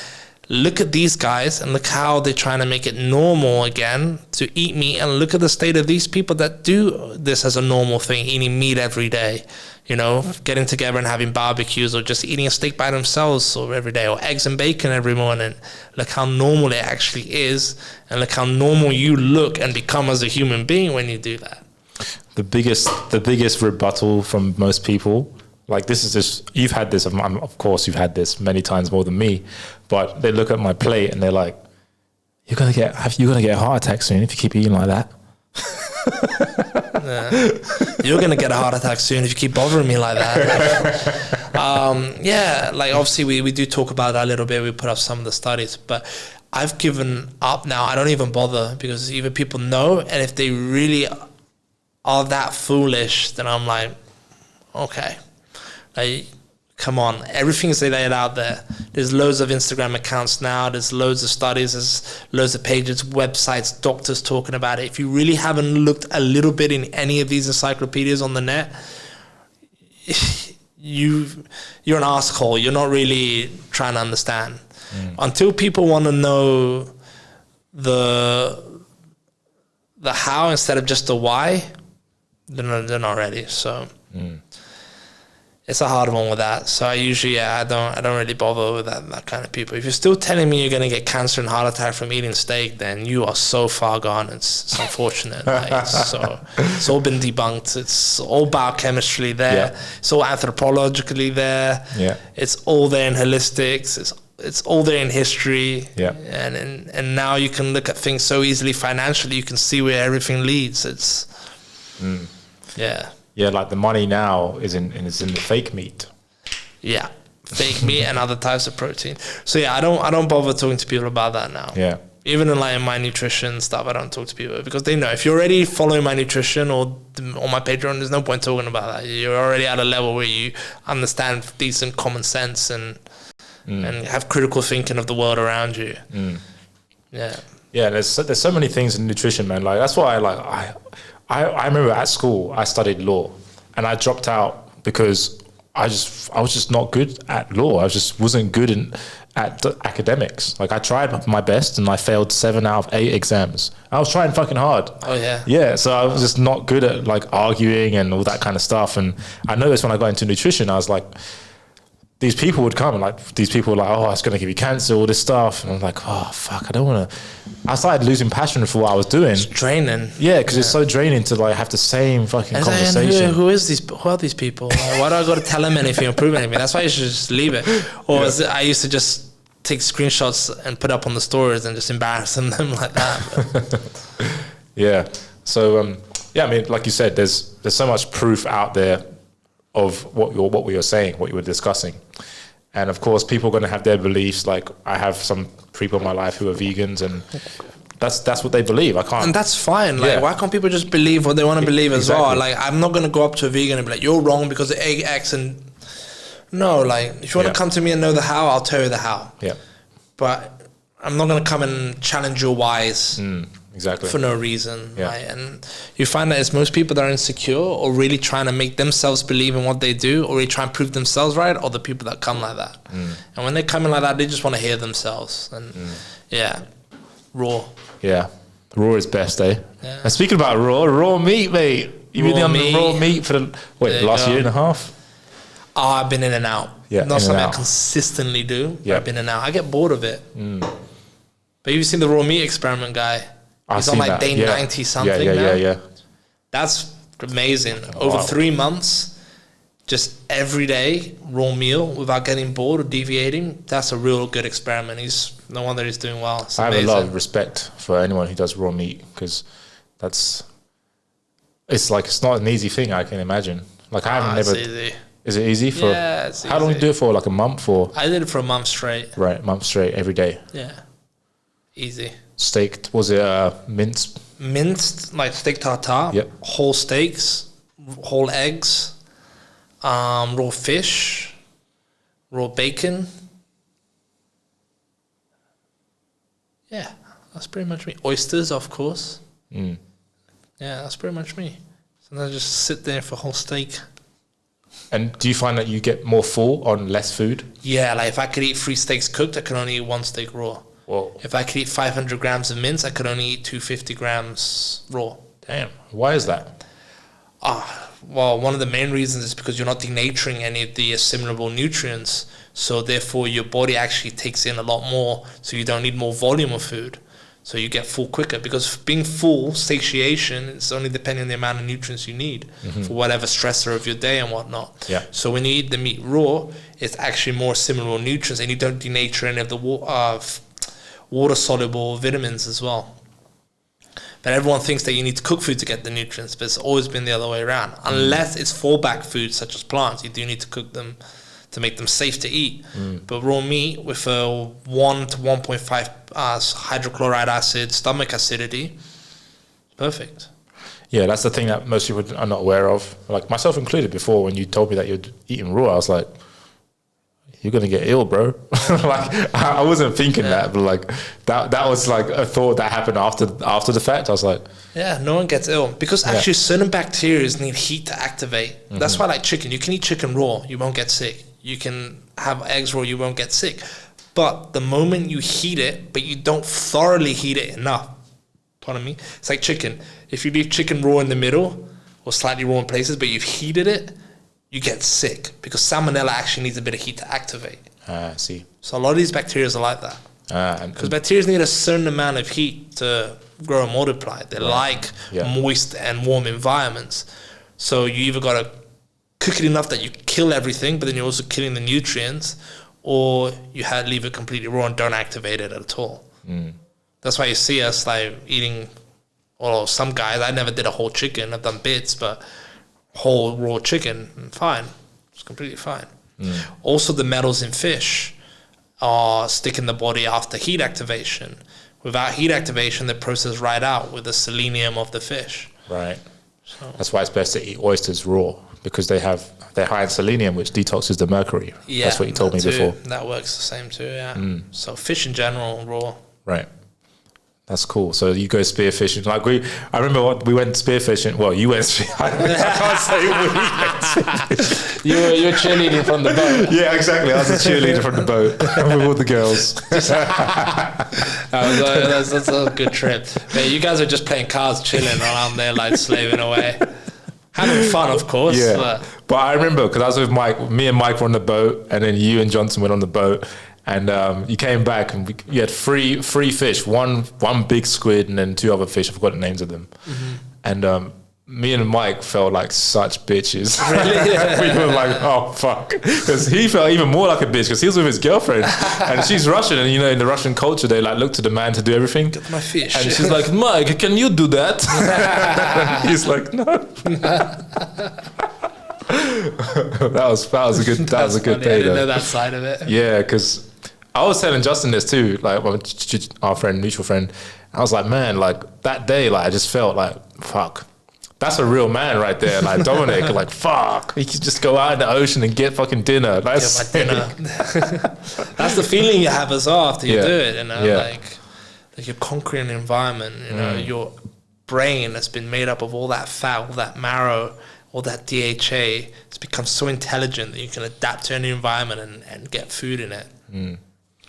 look at these guys and look how they're trying to make it normal again to eat meat, and look at the state of these people that do this as a normal thing, eating meat every day, you know, getting together and having barbecues or just eating a steak by themselves or every day, or eggs and bacon every morning. Look how normal it actually is, and look how normal you look and become as a human being when you do that. The biggest rebuttal from most people, like this is just, you've had this, of course you've had this many times more than me, but they look at my plate and they're like, you're gonna get a heart attack soon if you keep eating like that. You're gonna get a heart attack soon if you keep bothering me like that. Like obviously we do talk about that a little bit. We put up some of the studies, but I've given up now. I don't even bother, because either people know, and if they really are that foolish, then I'm like, okay. Like, come on, everything's laid out there. There's loads of Instagram accounts now. There's loads of studies. There's loads of pages, websites, doctors talking about it. If you really haven't looked a little bit in any of these encyclopedias on the net, you're an asshole. You're not really trying to understand. Until people want to know the how instead of just the why, they're not ready. So. It's a hard one with that. So I usually, I don't really bother with that kind of people. If you're still telling me you're going to get cancer and heart attack from eating steak, then you are so far gone. It's unfortunate. Like, it's all been debunked. It's all biochemistry there. Yeah. It's all anthropologically there. Yeah. It's all there in holistics. It's all there in history. Yeah. And now you can look at things so easily financially. You can see where everything leads. It's, yeah. Yeah, like the money now is in the fake meat. Yeah, fake meat and other types of protein. So yeah, I don't bother talking to people about that now. Yeah. Even in like my nutrition stuff, I don't talk to people because they know if you're already following my nutrition or on my Patreon, there's no point talking about that. You're already at a level where you understand decent common sense and have critical thinking of the world around you. Yeah. Yeah, there's so many things in nutrition, man. Like that's why I remember at school I studied law and I dropped out because I was just not good at law. I just wasn't good at academics. Like I tried my best and I failed 7 out of 8 exams. I was trying fucking hard. Oh yeah. Yeah. So I was just not good at like arguing and all that kind of stuff. And I noticed when I got into nutrition, I was like, these people would come and like, these people were like, oh, it's going to give you cancer, all this stuff. And I'm like, oh, fuck, I don't want to. I started losing passion for what I was doing. It's draining. Yeah, because it's so draining to like have the same fucking conversation. Who are these people? Like, why do I got to tell them anything or prove anything? That's why you should just leave it. Or I used to just take screenshots and put up on the stories and just embarrass them like that. Yeah. So, yeah, I mean, like you said, there's so much proof out there of what we were saying, what you were discussing. And of course, people are going to have their beliefs. Like I have some people in my life who are vegans and that's what they believe. I can't. And that's fine. Like, why can't people just believe what they want to believe as well? Like, I'm not going to go up to a vegan and be like, you're wrong because of egg, X, and no, like, if you want to come to me and know the how, I'll tell you the how. Yeah. But I'm not going to come and challenge your whys. Exactly. For no reason. Yeah. Right? And you find that it's most people that are insecure or really trying to make themselves believe in what they do or really try and prove themselves right, or the people that come like that. And when they come in like that, they just want to hear themselves. And yeah, raw. Yeah. Raw is best, eh? Yeah. And speaking about raw meat, mate. You've been on the raw meat for the last year and a half? Oh, I've been in and out. Yeah, not something I consistently do. Yeah. I've been in and out. I get bored of it. But you've seen the raw meat experiment guy. He's on like day 90 something now. Yeah. That's amazing. Over 3 months, just every day, raw meal without getting bored or deviating. That's a real good experiment. No wonder he's doing well. It's amazing. I have a lot of respect for anyone who does raw meat because it's not an easy thing, I can imagine. Like I haven't never. It's easy. Is it easy for? Yeah, it's easy. How long do you do it for? Like a month or? I did it for a month straight. Right, a month straight every day. Yeah, easy. Steak, was it minced? Minced, like steak tartare. Yep. Whole steaks, whole eggs, raw fish, raw bacon. Yeah, that's pretty much me. Oysters, of course. Yeah, that's pretty much me. So I just sit there for a whole steak. And do you find that you get more full on less food? Yeah, like if I could eat 3 steaks cooked, I could only eat 1 steak raw. Whoa. If I could eat 500 grams of mince, I could only eat 250 grams raw. Damn. Why is that? Well, one of the main reasons is because you're not denaturing any of the assimilable nutrients. So therefore, your body actually takes in a lot more. So you don't need more volume of food. So you get full quicker. Because being full, satiation, is only depending on the amount of nutrients you need for whatever stressor of your day and whatnot. Yeah. So when you eat the meat raw, it's actually more assimilable nutrients. And you don't denature any of the water-soluble vitamins as well. But everyone thinks that you need to cook food to get the nutrients, but it's always been the other way around. Unless it's fallback foods such as plants, you do need to cook them to make them safe to eat. But raw meat with a 1 to 1.5 hydrochloride acid, stomach acidity, perfect. Yeah, that's the thing that most people are not aware of. Like myself included before, when you told me that you're eating raw, I was like, you're going to get ill, bro. Like, I wasn't thinking that, but like that was like a thought that happened after the fact. I was like, yeah, no one gets ill because actually certain bacteria need heat to activate. That's why, like chicken, you can eat chicken raw, you won't get sick. You can have eggs raw, you won't get sick. But the moment you heat it, but you don't thoroughly heat it enough, pardon me, it's like chicken. If you leave chicken raw in the middle or slightly raw in places, but you've heated it, you get sick because salmonella actually needs a bit of heat to activate. I see. So a lot of these bacteria are like that. Because bacteria need a certain amount of heat to grow and multiply. They like moist and warm environments. So you either got to cook it enough that you kill everything, but then you're also killing the nutrients, or you leave it completely raw and don't activate it at all. That's why you see us like eating, or some guys, I never did a whole chicken, I've done bits, but whole raw chicken, fine. It's completely fine. Also, the metals in fish are stick in the body after heat activation. Without heat activation, they process right out with the selenium of the fish. Right. So that's why it's best to eat oysters raw, because they're high in selenium, which detoxes the mercury. Yeah, that's what you told me before. That works the same too. Yeah. So fish in general, raw. Right. That's cool. So you go spearfishing. Like I remember we went spearfishing. Well, you went I can't say we. You were cheerleading from the boat. Yeah, exactly. I was a cheerleader from the boat with all the girls. That's a good trip. But you guys are just playing cards, chilling around there, like slaving away. Having fun, of course. Yeah. But I remember, because I was with Mike, me and Mike were on the boat, and then you and Johnson went on the boat. And you came back, and you had three fish, one big squid, and then 2 other fish. I forgot the names of them. And me and Mike felt like such bitches. Really? Yeah. We were like, oh fuck, because he felt even more like a bitch because he was with his girlfriend, and she's Russian, and in the Russian culture they like look to the man to do everything. Get my fish. And she's like, Mike, can you do that? He's like, no. that was a good funny. day. I didn't know that side of it. Yeah, because I was telling Justin this too, like our friend, mutual friend. I was like, man, like that day, like I just felt like, fuck, that's a real man right there. Like Dominic, like fuck, he could just go out in the ocean and get fucking dinner. That's get my dinner. That's the feeling you have as well after you do it. Like you're conquering an environment. Your brain has been made up of all that fat, all that marrow, all that DHA. It's become so intelligent that you can adapt to any environment and get food in it.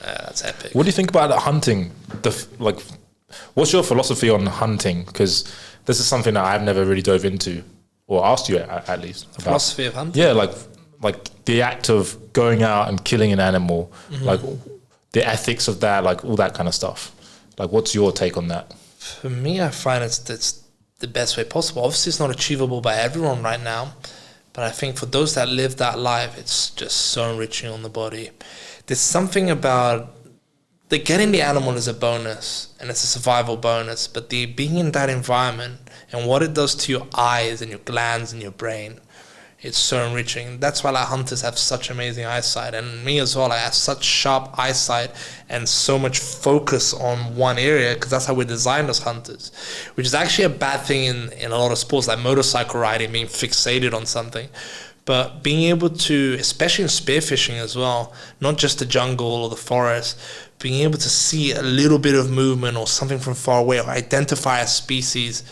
That's epic. What do you think about hunting? What's your philosophy on hunting? Because this is something that I've never really dove into, or asked you at least. About. Philosophy of hunting? Yeah, like the act of going out and killing an animal, like the ethics of that, like all that kind of stuff. Like, what's your take on that? For me, I find it's the best way possible. Obviously, it's not achievable by everyone right now, but I think for those that live that life, it's just so enriching on the body. There's something about getting the animal is a bonus, and it's a survival bonus, but the being in that environment and what it does to your eyes and your glands and your brain, it's so enriching. That's why hunters have such amazing eyesight, and me as well. I have such sharp eyesight and so much focus on one area, because that's how we're designed as hunters, which is actually a bad thing in a lot of sports, like motorcycle riding, being fixated on something. But being able to, especially in spearfishing as well, not just the jungle or the forest, being able to see a little bit of movement or something from far away, or identify a species,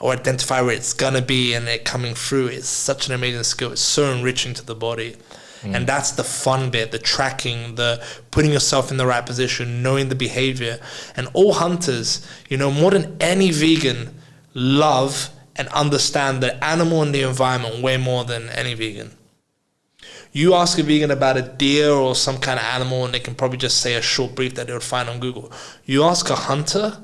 or identify where it's gonna be and it coming through, is such an amazing skill. It's so enriching to the body. And that's the fun bit, the tracking, the putting yourself in the right position, knowing the behavior. And all hunters, more than any vegan, love and understand the animal and the environment way more than any vegan. You ask a vegan about a deer or some kind of animal, and they can probably just say a short brief that they would find on Google. You ask a hunter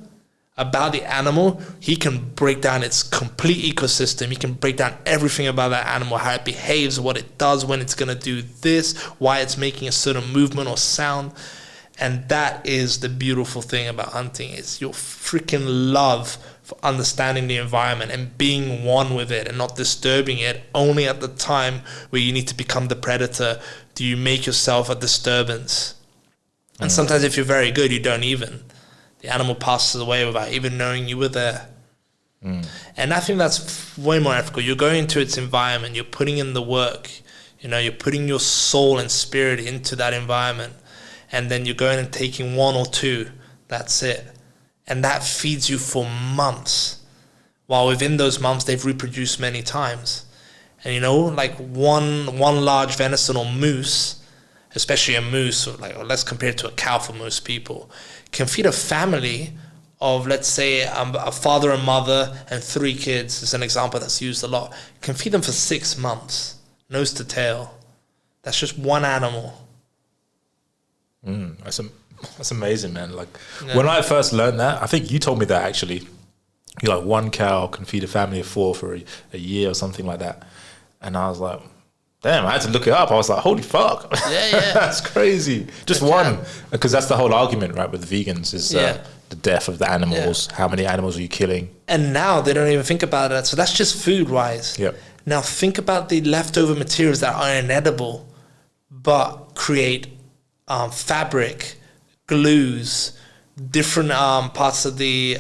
about the animal, he can break down its complete ecosystem. He can break down everything about that animal, how it behaves, what it does, when it's going to do this, why it's making a certain movement or sound. And that is the beautiful thing about hunting. It's your freaking love for understanding the environment and being one with it and not disturbing it. Only at the time where you need to become the predator do you make yourself a disturbance. And sometimes if you're very good, you don't even. The animal passes away without even knowing you were there. And I think that's way more ethical. You're going into its environment. You're putting in the work. You're putting your soul and spirit into that environment. And then you're going and taking 1 or 2. That's it. And that feeds you for months. While within those months, they've reproduced many times. And like one large venison or moose, especially a moose, or let's compare it to a cow for most people, can feed a family of, let's say, a father and mother and 3 kids. It's an example that's used a lot. Can feed them for 6 months, nose to tail. That's just one animal. That's amazing, man. When I first learned that, I think you told me that actually. You're like, 1 cow can feed a family of 4 for a year or something like that. And I was like, damn, I had to look it up. I was like, holy fuck. Yeah. That's crazy. Just one. Because that's the whole argument, right, with vegans is the death of the animals. Yeah. How many animals are you killing? And now they don't even think about that. So that's just food-wise. Yep. Now think about the leftover materials that are inedible. but create fabric, glues, different parts of the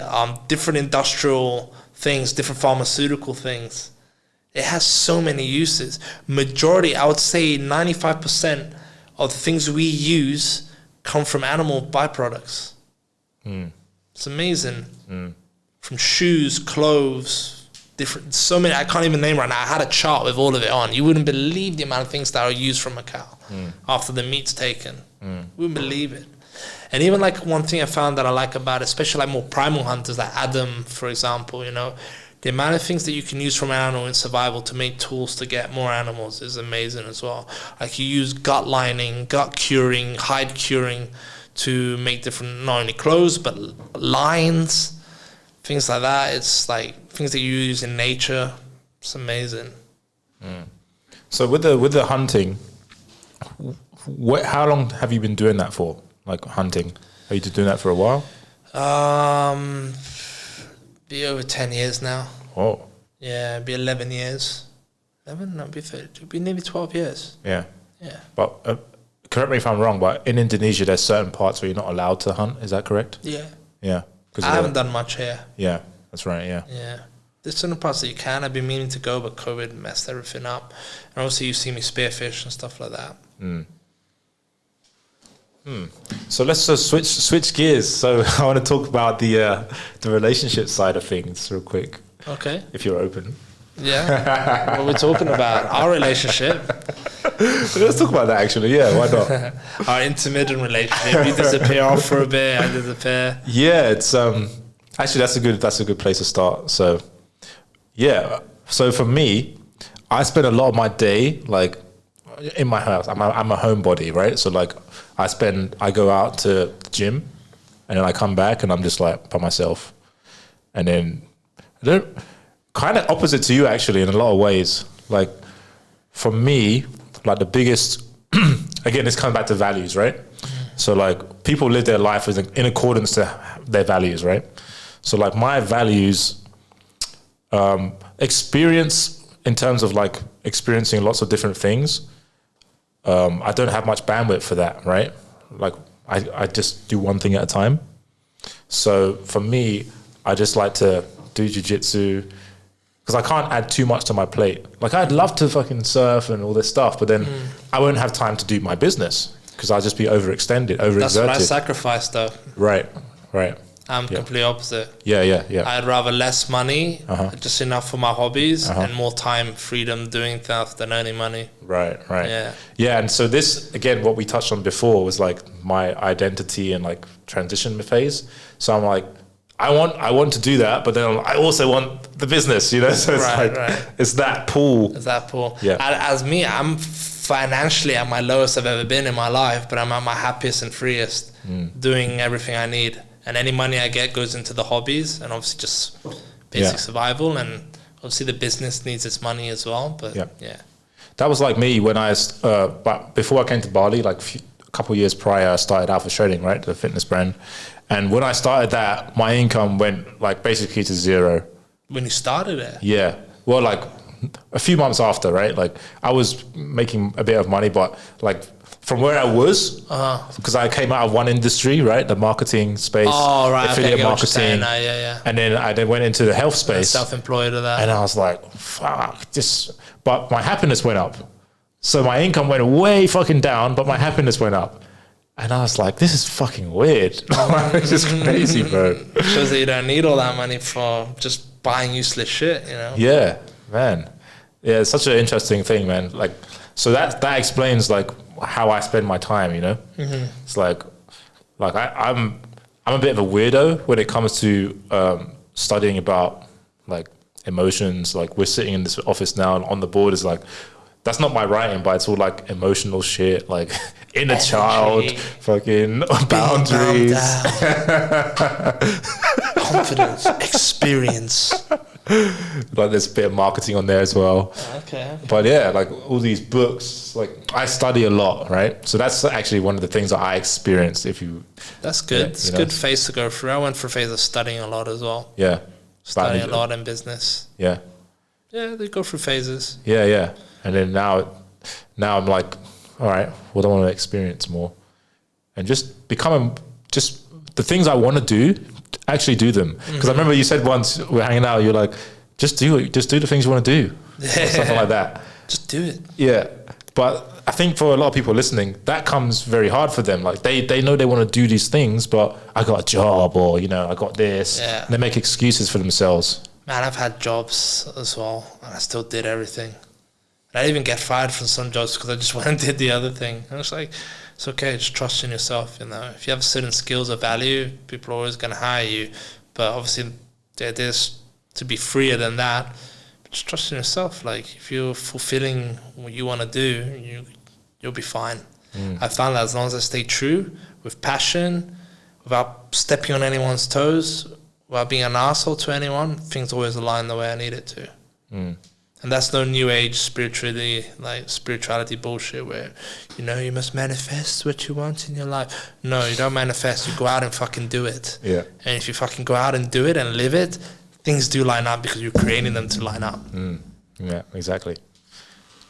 different industrial things, different pharmaceutical things. It has so many uses. Majority, I would say 95% of the things we use come from animal byproducts. It's amazing. From shoes, clothes, different, so many, I can't even name right now. I had a chart with all of it on. You wouldn't believe the amount of things that are used from a cow after the meat's taken. Wouldn't believe it. And even like one thing I found that I like about it, especially like more primal hunters like Adam, for example, you know, the amount of things that you can use from an animal in survival to make tools to get more animals is amazing as well. Like you use gut lining, gut curing, hide curing to make different, not only clothes, but lines, things like that. It's like things that you use in nature. It's amazing. So with the hunting, how long have you been doing that for? Like hunting? Are you doing that for a while? Be over 10 years now. Oh. Yeah, be 11 years. 11? No, be 30. Be nearly 12 years. Yeah. Yeah. But correct me if I'm wrong, but in Indonesia, there's certain parts where you're not allowed to hunt. Is that correct? Yeah. Yeah. I haven't done much here. Yeah, that's right, yeah. Yeah. There's certain parts that you can. I've been meaning to go, but COVID messed everything up. And obviously you see me spearfish and stuff like that. So let's just switch gears. So I want to talk about the relationship side of things real quick. Okay. If you're open. Yeah. What we're talking about, our relationship. Let's talk about that actually. Yeah, why not? Our intermittent relationship. You disappear off for a bit, I disappear. Yeah, it's actually that's a good place to start. So yeah. So for me, I spend a lot of my day like in my house. I'm a homebody, right? So like I go out to the gym and then I come back and I'm just like by myself. And then kind of opposite to you actually in a lot of ways. Like for me, like the biggest, again, this comes back to values, right? So like people live their life in accordance to their values, right? So like my values, experience in terms of like experiencing lots of different things. I don't have much bandwidth for that, right? Like I just do one thing at a time. So for me, I just like to do jiu-jitsu because I can't add too much to my plate. Like I'd love to fucking surf and all this stuff, but then I won't have time to do my business because I'll just be overextended, overexerted. That's what I sacrifice though. Right. I'm completely opposite. Yeah. I'd rather less money, just enough for my hobbies, and more time, freedom doing stuff than earning money. Right. Yeah. And so this, again, what we touched on before was like my identity and like transition phase. So I'm like, I want to do that, but then I also want the business, you know? So it's it's that pool. Yeah. As me, I'm financially at my lowest I've ever been in my life, but I'm at my happiest and freest doing everything I need. And any money I get goes into the hobbies and obviously just basic survival. And obviously the business needs its money as well. But yeah. That was like me when but before I came to Bali, like a couple of years prior, I started Alpha Trading, right? The fitness brand. And when I started that, my income went like basically to zero. When you started it? Yeah. Well, like a few months after, right? Like I was making a bit of money, but like from where I was, because I came out of one industry, right? The marketing space, affiliate marketing. Yeah. And then I went into the health space. Self-employed or that. And I was like, fuck, but my happiness went up. So my income went way fucking down, but my happiness went up. And I was like, this is fucking weird. It's just crazy, bro. Shows that you don't need all that money for just buying useless shit, you know? Yeah, man. Yeah, it's such an interesting thing, man. Like, so that explains like how I spend my time, you know? It's like I'm a bit of a weirdo when it comes to studying about like emotions. Like we're sitting in this office now and on the board is like, that's not my writing, but it's all like emotional shit, like inner child, fucking boundaries. Confidence, experience. Like there's a bit of marketing on there as well. Okay. But yeah, like all these books, like I study a lot, right? So that's actually one of the things that I experienced. That's good. It's a good phase to go through. I went through a phase of studying a lot as well. Yeah. Studying a lot in business. Yeah. Yeah, they go through phases. Yeah. And then now I'm like, all right, what do I want to experience more? And just just the things I want to do, actually do them. Because I remember you said once we were hanging out, you're like, just do it. Just do the things you want to do. Or something like that. Just do it. Yeah. But I think for a lot of people listening, that comes very hard for them. Like they know they want to do these things, but I got a job or, I got this. Yeah. And they make excuses for themselves. Man, I've had jobs as well, and I still did everything. And I didn't even get fired from some jobs because I just went and did the other thing. And it's like, it's okay, just trust in yourself, If you have certain skills or value, people are always going to hire you. But obviously, the idea is to be freer than that. But just trust in yourself. Like, if you're fulfilling what you want to do, you'll be fine. I found that as long as I stay true, with passion, without stepping on anyone's toes, without being an asshole to anyone, things always align the way I need it to. And that's no new age spirituality bullshit where, you must manifest what you want in your life. No, you don't manifest. You go out and fucking do it. Yeah. And if you fucking go out and do it and live it, things do line up because you're creating them to line up. Yeah, exactly.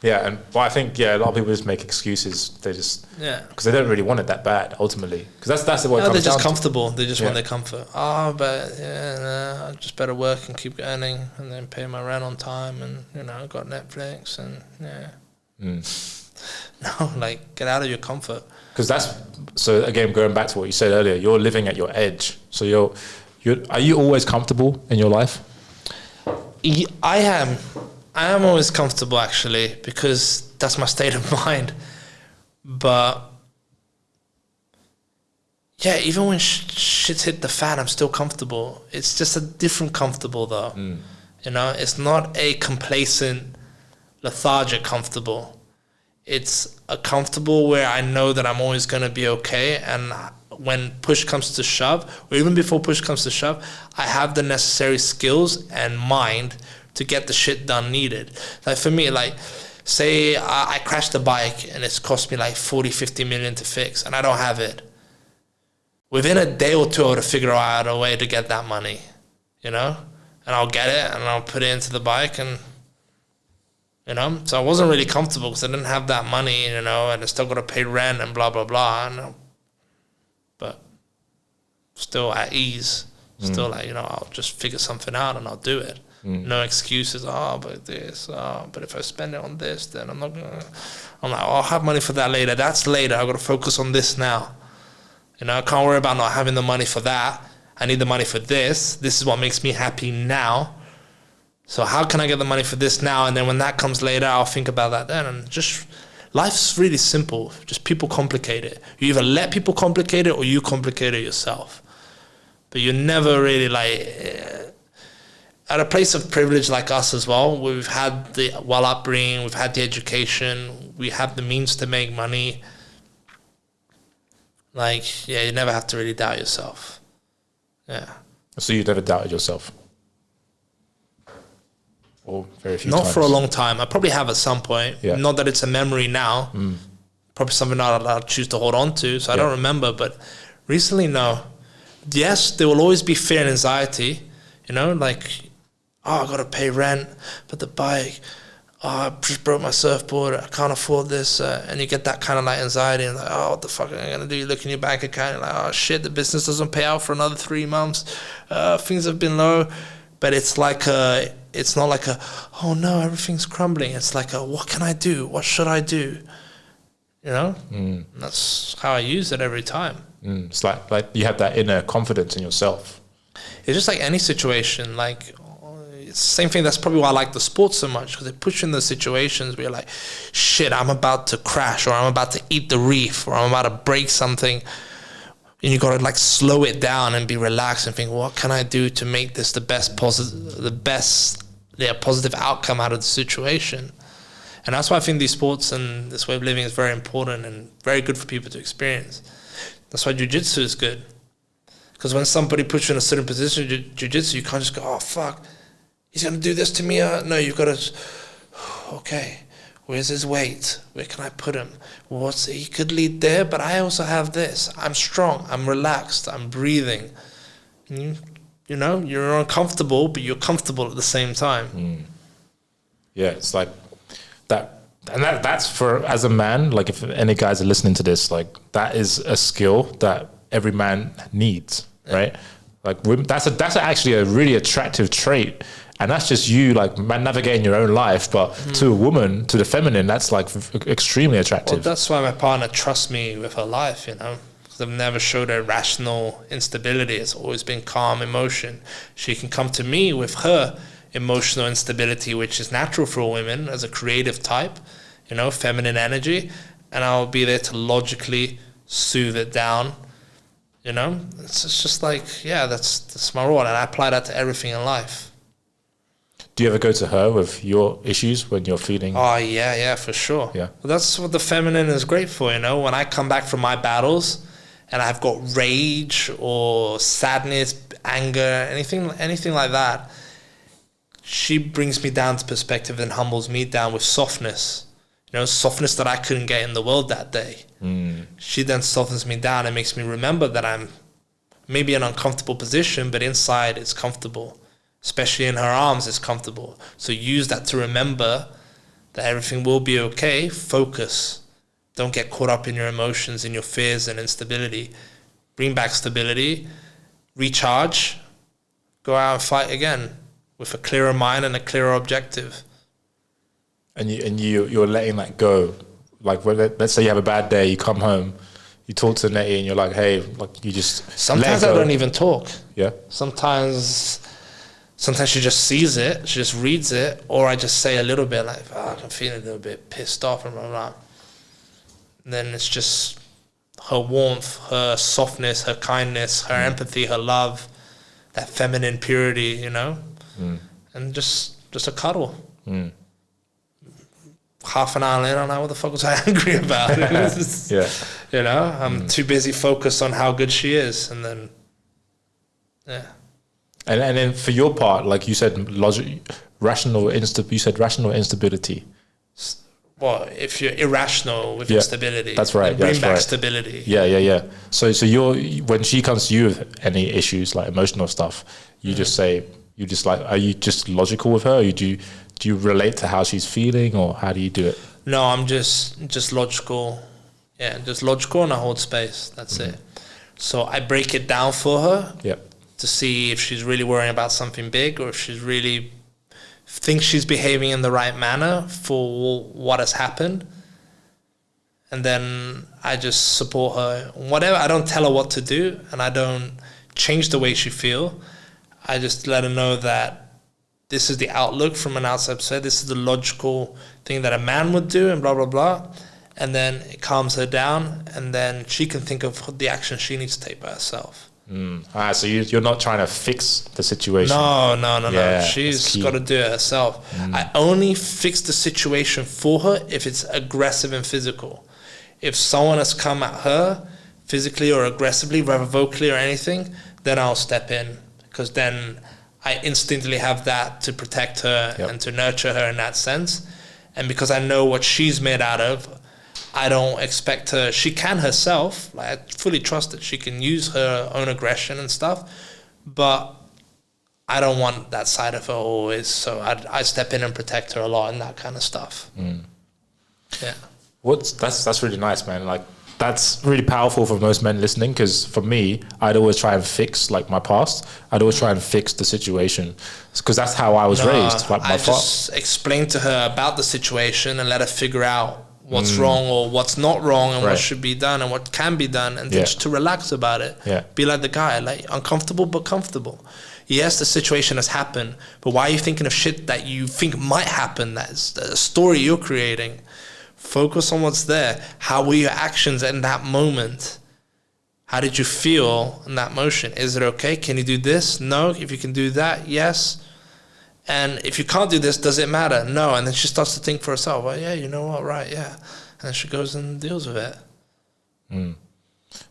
Yeah, but I think, a lot of people just make excuses. They just, because they don't really want it that bad, ultimately. Because that's what it comes down to. They're just comfortable. They just want their comfort. Oh, but, I just better work and keep earning and then pay my rent on time and, I got Netflix and, No, get out of your comfort. Because so again, going back to what you said earlier, you're living at your edge. So are you always comfortable in your life? I am always comfortable, actually, because that's my state of mind. But, even when shit's hit the fan, I'm still comfortable. It's just a different comfortable, though. It's not a complacent, lethargic comfortable. It's a comfortable where I know that I'm always going to be okay. And when push comes to shove, or even before push comes to shove, I have the necessary skills and mind to get the shit done needed. Like for me, say I crashed a bike and it's cost me 40, 50 million to fix and I don't have it. Within a day or two, I would have figured out a way to get that money, And I'll get it and I'll put it into the bike and, So I wasn't really comfortable because I didn't have that money, and I still got to pay rent and blah, blah, blah. But still at ease. Still I'll just figure something out and I'll do it. No excuses. But if I spend it on this, then I'm not gonna. I'll have money for that later. That's later. I got to focus on this now. I can't worry about not having the money for that. I need the money for this. This is what makes me happy now. So how can I get the money for this now? And then when that comes later, I'll think about that then. And just life's really simple. Just people complicate it. You either let people complicate it or you complicate it yourself. But you're never really at a place of privilege like us as well, where we've had the upbringing, we've had the education, we have the means to make money. You never have to really doubt yourself. Yeah. So you never doubted yourself? Or very few Not times? For a long time. I probably have at some point. Yeah. Not that it's a memory now. Probably something I'll choose to hold on to, so I don't remember. But recently, no. Yes, there will always be fear and anxiety. I got to pay rent, but the bike, I just broke my surfboard, I can't afford this, and you get that kind of anxiety, and what the fuck am I going to do? You look in your bank account, and shit, the business doesn't pay out for another 3 months, things have been low, but it's it's not oh no, everything's crumbling, it's what can I do? What should I do? And that's how I use it every time. It's like you have that inner confidence in yourself. It's just any situation, it's the same thing. That's probably why I like the sport so much, because they push you in those situations where you're shit, I'm about to crash, or I'm about to eat the reef, or I'm about to break something. And you got to slow it down and be relaxed and think, what can I do to make this the best positive outcome out of the situation? And that's why I think these sports and this way of living is very important and very good for people to experience. That's why jiu-jitsu is good. Because when somebody puts you in a certain position, jiu-jitsu, you can't just go, oh, fuck, he's going to do this to me. No, you've got to, okay, where's his weight? Where can I put him? He could lead there, but I also have this. I'm strong. I'm relaxed. I'm breathing. And you're uncomfortable, but you're comfortable at the same time. Yeah, it's like that And that's for, as a man, like if any guys are listening to this, like that is a skill that every man needs, right? Like that's actually a really attractive trait. And that's just you like navigating your own life. But to a woman, to the feminine, that's like extremely attractive. Well, that's why my partner trusts me with her life, you know, because I've never showed her rational instability. It's always been calm emotion. She can come to me with her emotional instability, which is natural for women as a creative type, you know, feminine energy, and I'll be there to logically soothe it down, you know. It's just like, yeah, that's my role, and I apply that to everything in life. Do you ever go to her with your issues when you're feeling? Oh, yeah, for sure. Yeah. Well, that's what the feminine is great for, you know. When I come back from my battles and I've got rage or sadness, anger, anything like that, she brings me down to perspective and humbles me down with softness. You know, softness that I couldn't get in the world that day. She then softens me down and makes me remember that I'm maybe in an uncomfortable position, but inside it's comfortable. Especially in her arms, it's comfortable. So use that to remember that everything will be okay. Focus. Don't get caught up in your emotions, in your fears and instability. Bring back stability. Recharge. Go out and fight again with a clearer mind and a clearer objective. And you're letting that go. Like, let's say you have a bad day, you come home, you talk to Nettie and you're like, hey, like you just Sometimes I don't even talk. Yeah. Sometimes she just sees it, she just reads it, or I just say a little bit like, oh, I'm feeling a little bit pissed off and blah, blah. And then it's just her warmth, her softness, her kindness, her empathy, her love, that feminine purity, you know, and just a cuddle. Half an hour later, I don't know what the fuck was I angry about. Yeah. You know, I'm too busy focused on how good she is, and then, yeah. And then for your part, like you said, rational instability. Well, if you're irrational with instability, that's right. Bring back stability. Yeah. So when she comes to you with any issues like emotional stuff, you just say, are you just logical with her? Or do you relate to how she's feeling, or how do you do it? No, I'm just logical. Yeah, just logical, and I hold space. That's it. So I break it down for her. Yeah. To see if she's really worrying about something big, or if she's really thinks she's behaving in the right manner for what has happened. And then I just support her. Whatever, I don't tell her what to do, and I don't change the way she feels. I just let her know that this is the outlook from an outside perspective. This is the logical thing that a man would do, and blah, blah, blah. And then it calms her down, and then she can think of the action she needs to take by herself. So you're not trying to fix the situation. No. Yeah, She's got to do it herself. I only fix the situation for her if it's aggressive and physical. If someone has come at her physically or aggressively, whether vocally or anything, then I'll step in, because then I instinctively have that to protect her and to nurture her in that sense. And because I know what she's made out of, I don't expect her. She can herself. Like, I fully trust that she can use her own aggression and stuff, but I don't want that side of her always. So I step in and protect her a lot and that kind of stuff. Yeah. That's really nice, man. Like, that's really powerful for most men listening, because for me, I'd always try and fix like my past. I'd always try and fix the situation, because that's how I was raised. Like I just explained to her about the situation and let her figure out what's wrong or what's not wrong, and what should be done and what can be done, and just to relax about it. Be like the guy, like uncomfortable but comfortable. Yes, the situation has happened, but why are you thinking of shit that you think might happen? That's a story you're creating. Focus on what's there. How were your actions in that moment? How did you feel in that motion? Is it okay? Can you do this? No. If you can do that, yes. And if you can't do this, does it matter? No. And then she starts to think for herself, well, yeah, you know what, right, yeah. And then she goes and deals with it.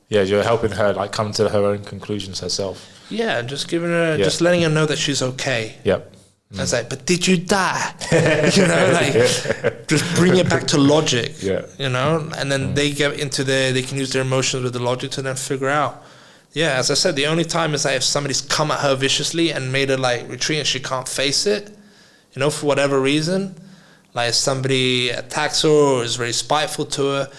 Yeah, you're helping her like come to her own conclusions herself. Yeah, just giving her, just letting her know that she's okay. Yep. I was like, but did you die? You know, like, just bring it back to logic. You know, and then they get into they can use their emotions with the logic to then figure out. Yeah, as I said, the only time is like if somebody's come at her viciously and made her like retreat and she can't face it, you know, for whatever reason, Like if somebody attacks her or is very spiteful to her,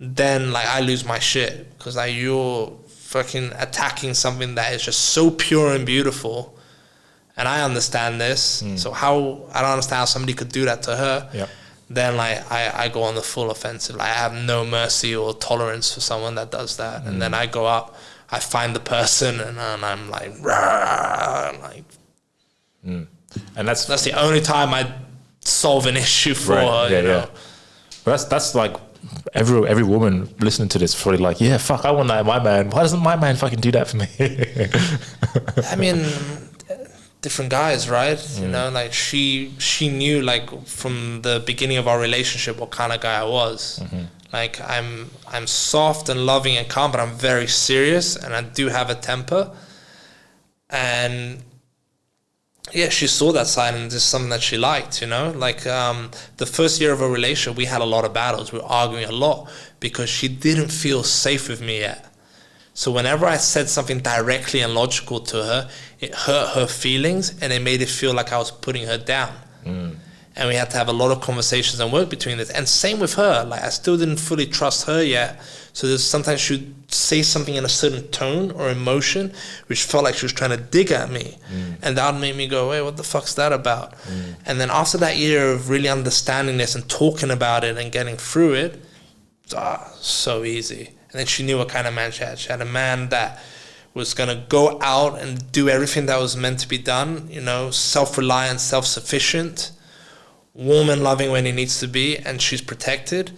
then like I lose my shit, because like you're fucking attacking something that is just so pure and beautiful, and I understand this. So how I don't understand how somebody could do that to her. Yep. Then like I go on the full offensive. Like I have no mercy or tolerance for someone that does that. And then I go up, I find the person, and I'm like, rah, like. And that's the only time I solve an issue for her. Yeah, you know? yeah. But that's like every woman listening to this probably like, yeah, fuck, I want that in my man. Why doesn't my man fucking do that for me? I mean, different guys, right? You know, like she knew like from the beginning of our relationship what kind of guy I was. Like I'm soft and loving and calm, but I'm very serious, and I do have a temper. And yeah, she saw that side, and this is something that she liked, you know? Like the first year of our relationship, we had a lot of battles. We were arguing a lot because she didn't feel safe with me yet. So whenever I said something directly and logical to her, it hurt her feelings, and it made it feel like I was putting her down. And we had to have a lot of conversations and work between this. And same with her. Like I still didn't fully trust her yet. So there's sometimes she'd say something in a certain tone or emotion, which felt like she was trying to dig at me. And that would make me go, wait, what the fuck's that about? And then after that year of really understanding this and talking about it and getting through it, so easy. And then she knew what kind of man she had. She had a man that was going to go out and do everything that was meant to be done, you know, self-reliant, self-sufficient, warm and loving when he needs to be, and she's protected.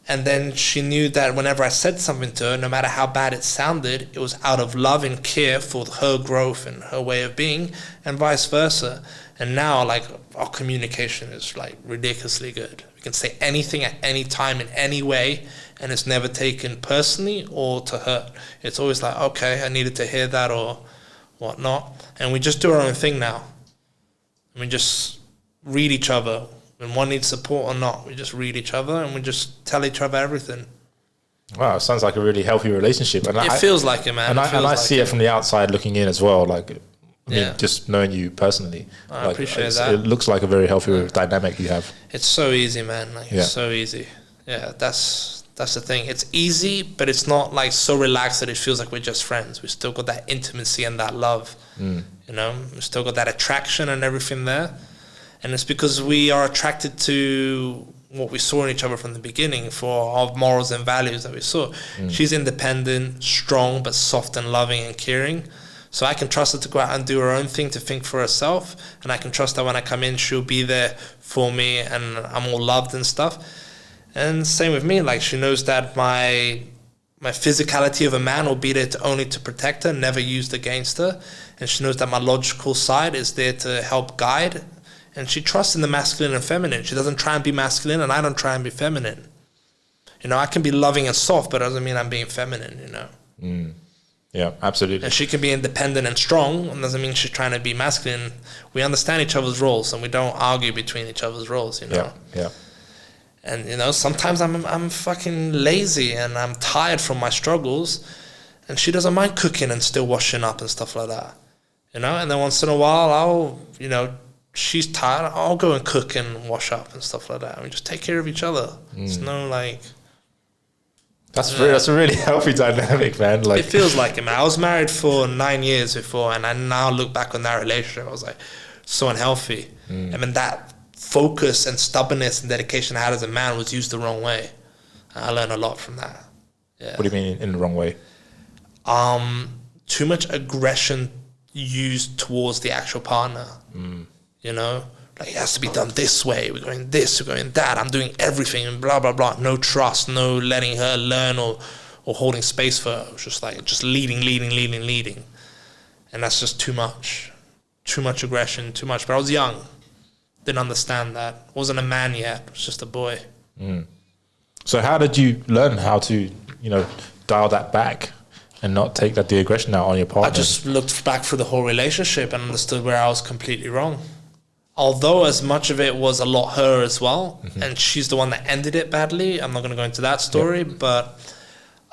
And then she knew that whenever I said something to her, no matter how bad it sounded, it was out of love and care for her growth and her way of being, and vice versa. And now, like, our communication is, like, ridiculously good. We can say anything at any time in any way, and it's never taken personally or to hurt. It's always like, okay, I needed to hear that or whatnot. And we just do our own thing now. We just read each other. When one needs support or not, we just read each other and we just tell each other everything. Wow, it sounds like a really healthy relationship. And it feels like it, man. And I see it from the outside looking in as well. Like, I mean, just knowing you personally. I appreciate that. It looks like a very healthy dynamic you have. It's so easy, man. Like, it's so easy. Yeah, that's the thing. It's easy, but it's not like so relaxed that it feels like we're just friends. We still got that intimacy and that love. You know, we still got that attraction and everything there. And it's because we are attracted to what we saw in each other from the beginning for our morals and values that we saw. She's independent, strong, but soft and loving and caring. So I can trust her to go out and do her own thing, to think for herself. And I can trust that when I come in, she'll be there for me and I'm all loved and stuff. And same with me. Like, she knows that my physicality of a man will be there only to protect her, never used against her. And she knows that my logical side is there to help guide. And she trusts in the masculine and feminine. She doesn't try and be masculine, and I don't try and be feminine. You know, I can be loving and soft, but it doesn't mean I'm being feminine, you know. Yeah, absolutely. And she can be independent and strong, and doesn't mean she's trying to be masculine. We understand each other's roles, and we don't argue between each other's roles, you know. Yeah. And, you know, sometimes I'm fucking lazy, and I'm tired from my struggles, and she doesn't mind cooking and still washing up and stuff like that, you know. And then once in a while, I'll, you know, she's tired, I'll go and cook and wash up and stuff like that. And we just take care of each other. It's no like... That's a really healthy dynamic, man. Like, it feels like it, man. I was married for 9 years before, and I now look back on that relationship, I was like, so unhealthy. I mean, that focus and stubbornness and dedication I had as a man was used the wrong way. I learned a lot from that. Yeah. What do you mean in the wrong way? Too much aggression used towards the actual partner. You know, like, it has to be done this way. We're going this, we're going that. I'm doing everything and blah, blah, blah. No trust, no letting her learn or holding space for her. It was just like, just leading. And that's just too much. Too much aggression, too much. But I was young. Didn't understand that. Wasn't a man yet. I was just a boy. So how did you learn how to, you know, dial that back and not take the aggression out on your partner? I just looked back through the whole relationship and understood where I was completely wrong. Although as much of it was a lot her as well, and she's the one that ended it badly. I'm not going to go into that story, but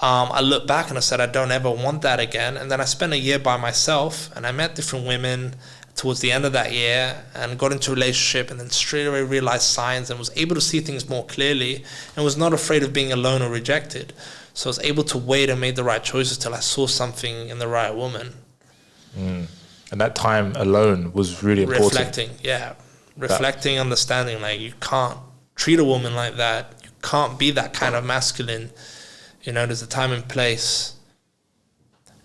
I looked back and I said, I don't ever want that again. And then I spent a year by myself, and I met different women, towards the end of that year and got into a relationship, and then straight away realized signs and was able to see things more clearly and was not afraid of being alone or rejected. So I was able to wait and make the right choices till I saw something in the right woman. And that time alone was really important. Reflecting, understanding, like, you can't treat a woman like that. You can't be that kind of masculine. You know, there's a time and place.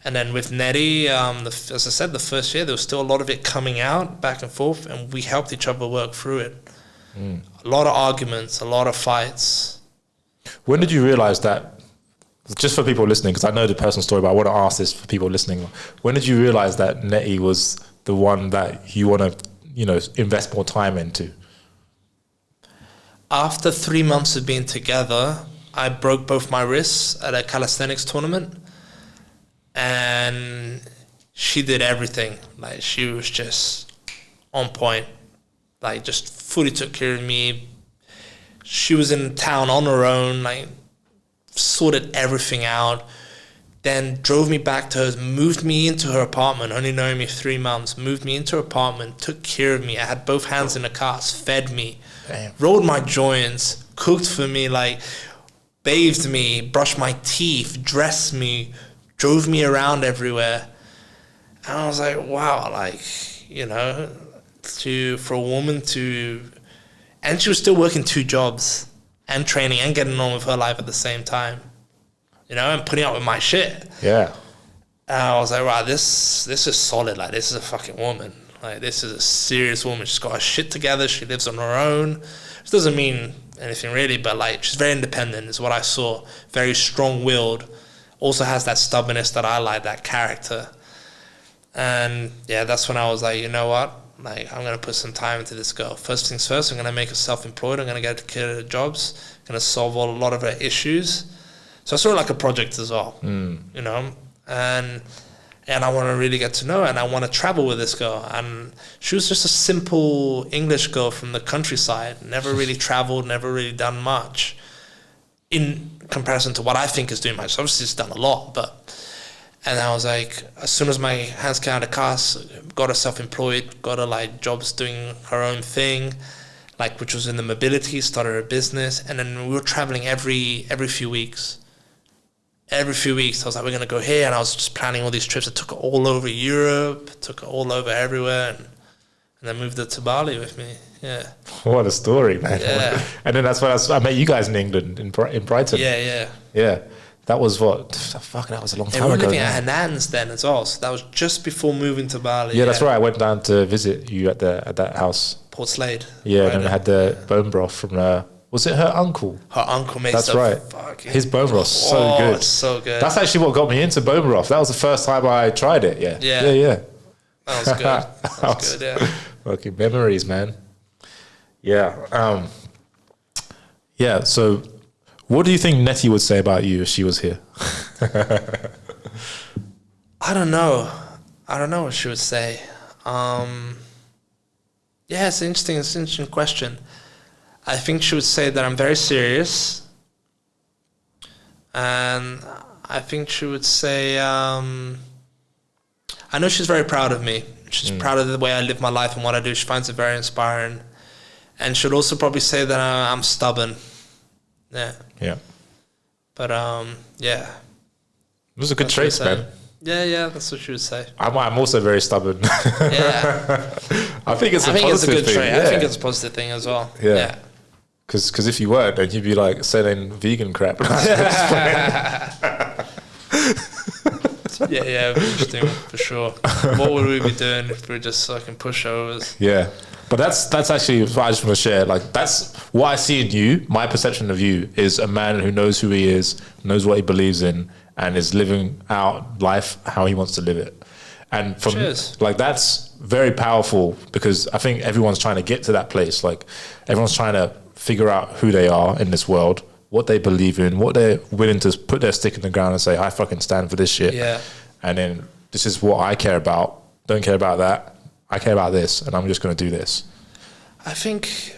And then with Nettie, as I said, the first year, there was still a lot of it coming out back and forth, and we helped each other work through it. A lot of arguments, a lot of fights. When did you realize that, just for people listening, because I know the personal story, but I want to ask this for people listening. When did you realize that Nettie was the one that you want to, you know, invest more time into? After 3 months of being together, I broke both my wrists at a calisthenics tournament. And she did everything. Like, she was just on point. Like, just fully took care of me. She was in town on her own, like, sorted everything out. Then drove me back to hers, moved me into her apartment, only knowing me 3 months, moved me into her apartment, took care of me. I had both hands in the cast, fed me, rolled my joints, cooked for me, like, bathed me, brushed my teeth, dressed me, drove me around everywhere. And I was like, wow, like, you know, for a woman to, and she was still working 2 jobs and training and getting on with her life at the same time, you know, and putting up with my shit. Yeah. And I was like, wow, this is solid. Like, this is a fucking woman. Like, this is a serious woman. She's got her shit together. She lives on her own. Which doesn't mean anything really, but, like, she's very independent is what I saw. Very strong-willed. Also has that stubbornness that I like, that character. And yeah, that's when I was like, you know what? Like, I'm going to put some time into this girl. First things first, I'm going to make her self-employed. I'm going to get her jobs. I'm going to solve a lot of her issues. So I saw it like a project as well, you know? And I want to really get to know her, and I want to travel with this girl. And she was just a simple English girl from the countryside, never really traveled, never really done much in comparison to what I think is doing much. So obviously she's done a lot, and I was like, as soon as my hands came out of the cast, got her self-employed, got her, like, jobs doing her own thing, like, which was in the mobility, started her business, and then we were traveling every few weeks. Every few weeks, I was like, we're going to go here, and I was just planning all these trips. I took her all over Europe, took her all over everywhere, and then moved her to Bali with me. Yeah. What a story, man. Yeah. And then that's when I met you guys in England, in Brighton. Yeah. That was what? Fuck, that was a long time ago. We were living at Hanan's then as well. So that was just before moving to Bali. Yeah, that's right. I went down to visit you at that house. Port Slade. Yeah, right, and then I had the bone broth from was it her uncle? Her uncle made That's right. His bone broth, so good. It's so good. That's actually what got me into bone broth. That was the first time I tried it. Yeah. That was good. That was good, yeah. Fucking memories, man. Yeah. Yeah, so what do you think Nettie would say about you if she was here? I don't know what she would say. Yeah, it's an interesting question. I think she would say that I'm very serious. And I think she would say, I know she's very proud of me. She's proud of the way I live my life and what I do. She finds it very inspiring. And she'll also probably say that I'm stubborn. Yeah. But, yeah. It was a good trait, man. Yeah, that's what she would say. I'm also very stubborn. Yeah. I think it's a good trait. Yeah. I think it's a positive thing as well. Yeah. Because if you weren't, then you'd be like selling vegan crap. Yeah, interesting for sure. What would we be doing if we were just fucking pushovers? Yeah. But that's actually what I just want to share. Like, that's what I see in you. My perception of you is a man who knows who he is, knows what he believes in, and is living out life how he wants to live it. And from like, that's very powerful, because I think everyone's trying to get to that place. Like, everyone's trying to figure out who they are in this world, what they believe in, what they're willing to put their stick in the ground and say, I fucking stand for this shit. Yeah. And then this is what I care about. Don't care about that. I care about this, and I'm just going to do this. I think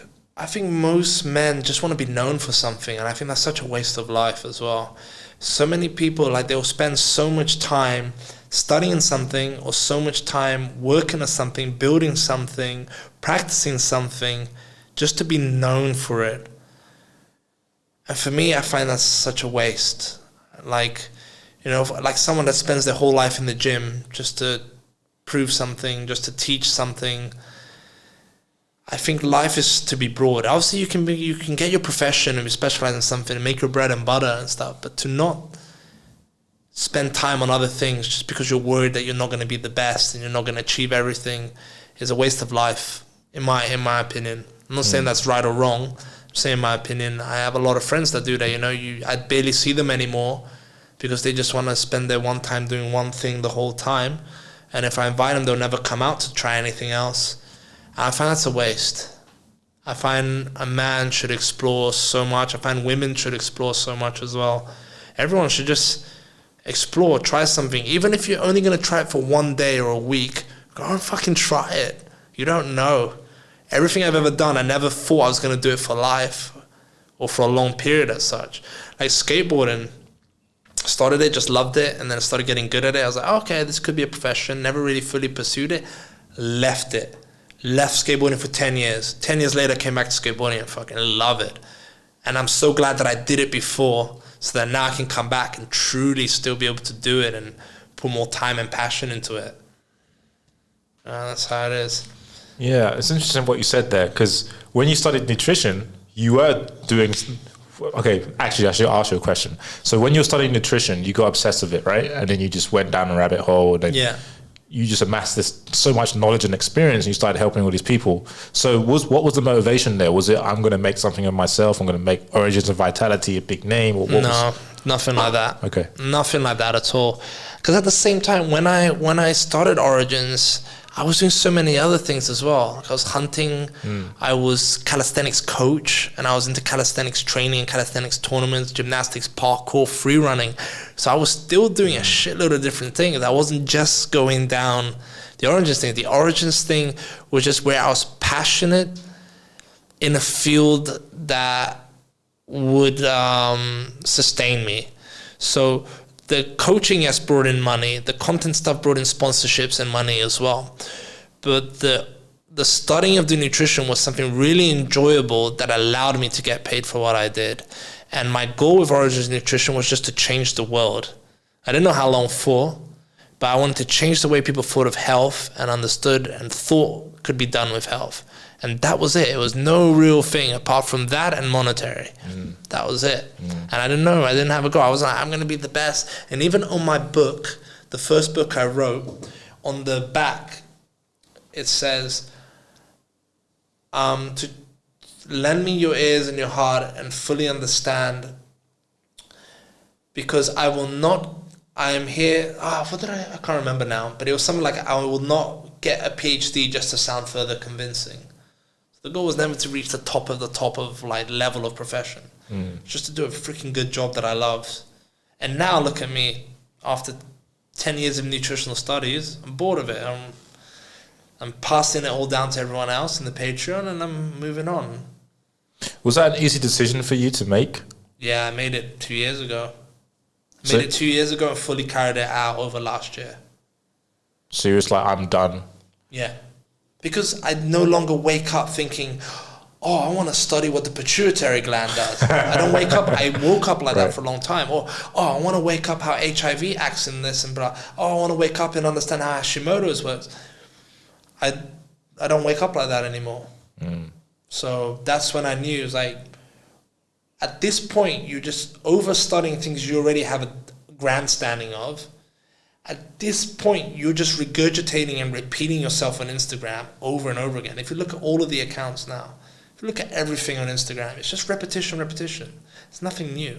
most men just want to be known for something, and I think that's such a waste of life as well. So many people, like, they'll spend so much time studying something or so much time working on something, building something, practicing something, just to be known for it. And for me, I find that's such a waste. Like, you know, like someone that spends their whole life in the gym just to prove something, just to teach something. I think life is to be broad. Obviously, you can get your profession and be specialized in something and make your bread and butter and stuff, but to not spend time on other things just because you're worried that you're not going to be the best and you're not going to achieve everything is a waste of life, in my opinion. I'm not saying that's right or wrong. I'm saying in my opinion. I have a lot of friends that do that. You know, I barely see them anymore because they just want to spend their one time doing one thing the whole time. And if I invite them, they'll never come out to try anything else. I find that's a waste. I find a man should explore so much. I find women should explore so much as well. Everyone should just explore, try something. Even if you're only going to try it for one day or a week, go and fucking try it. You don't know. Everything I've ever done, I never thought I was going to do it for life or for a long period as such. Like skateboarding, started it, just loved it, and then I started getting good at it. I was like, okay, this could be a profession. Never really fully pursued it. Left skateboarding for 10 years. 10 years later, came back to skateboarding and fucking love it. And I'm so glad that I did it before, so that now I can come back and truly still be able to do it and put more time and passion into it. That's how it is. Yeah, it's interesting what you said there, because when you studied nutrition, you were doing... Okay, actually, I should ask you a question. So when you were studying nutrition, you got obsessed with it, right? And then you just went down a rabbit hole. And then you just amassed this so much knowledge and experience, and you started helping all these people. So what was the motivation there? Was it, I'm going to make something of myself, I'm going to make Origins of Vitality a big name? Or nothing like that. Okay. Nothing like that at all. Because at the same time, when I started Origins, I was doing so many other things as well. Like I was hunting, I was calisthenics coach, and I was into calisthenics training, calisthenics tournaments, gymnastics, parkour, free running. So I was still doing a shitload of different things. I wasn't just going down the Origins thing. The Origins thing was just where I was passionate in a field that would sustain me. So the coaching, yes, brought in money. The content stuff brought in sponsorships and money as well. But the studying of the nutrition was something really enjoyable that allowed me to get paid for what I did. And my goal with Origins Nutrition was just to change the world. I didn't know how long for, but I wanted to change the way people thought of health and understood and thought could be done with health. And that was it. It was no real thing apart from that and monetary. That was it. And I didn't know. I didn't have a goal. I was like, I'm going to be the best. And even on my book, the first book I wrote, on the back, it says, to lend me your ears and your heart and fully understand, because I will not, I am here, I can't remember now, but it was something like, I will not get a PhD just to sound further convincing. The goal was never to reach the top of like level of profession. Just to do a freaking good job that I loved. And now look at me, after 10 years of nutritional studies, I'm bored of it. I'm passing it all down to everyone else in the Patreon, and I'm moving on. Was that an easy decision for you to make? Yeah, I made it 2 years ago. Made it 2 years ago and fully carried it out over last year. So you're just like, I'm done. Yeah. Because I no longer wake up thinking, oh, I want to study what the pituitary gland does. I woke up like that for a long time. Or, oh, I want to wake up how HIV acts in this and blah. Oh, I want to wake up and understand how Hashimoto's works. I don't wake up like that anymore. So that's when I knew, it was like, at this point, you're just overstudying things you already have a grandstanding of. At this point, you're just regurgitating and repeating yourself on Instagram over and over again. If you look at all of the accounts now, if you look at everything on Instagram, it's just repetition. It's nothing new.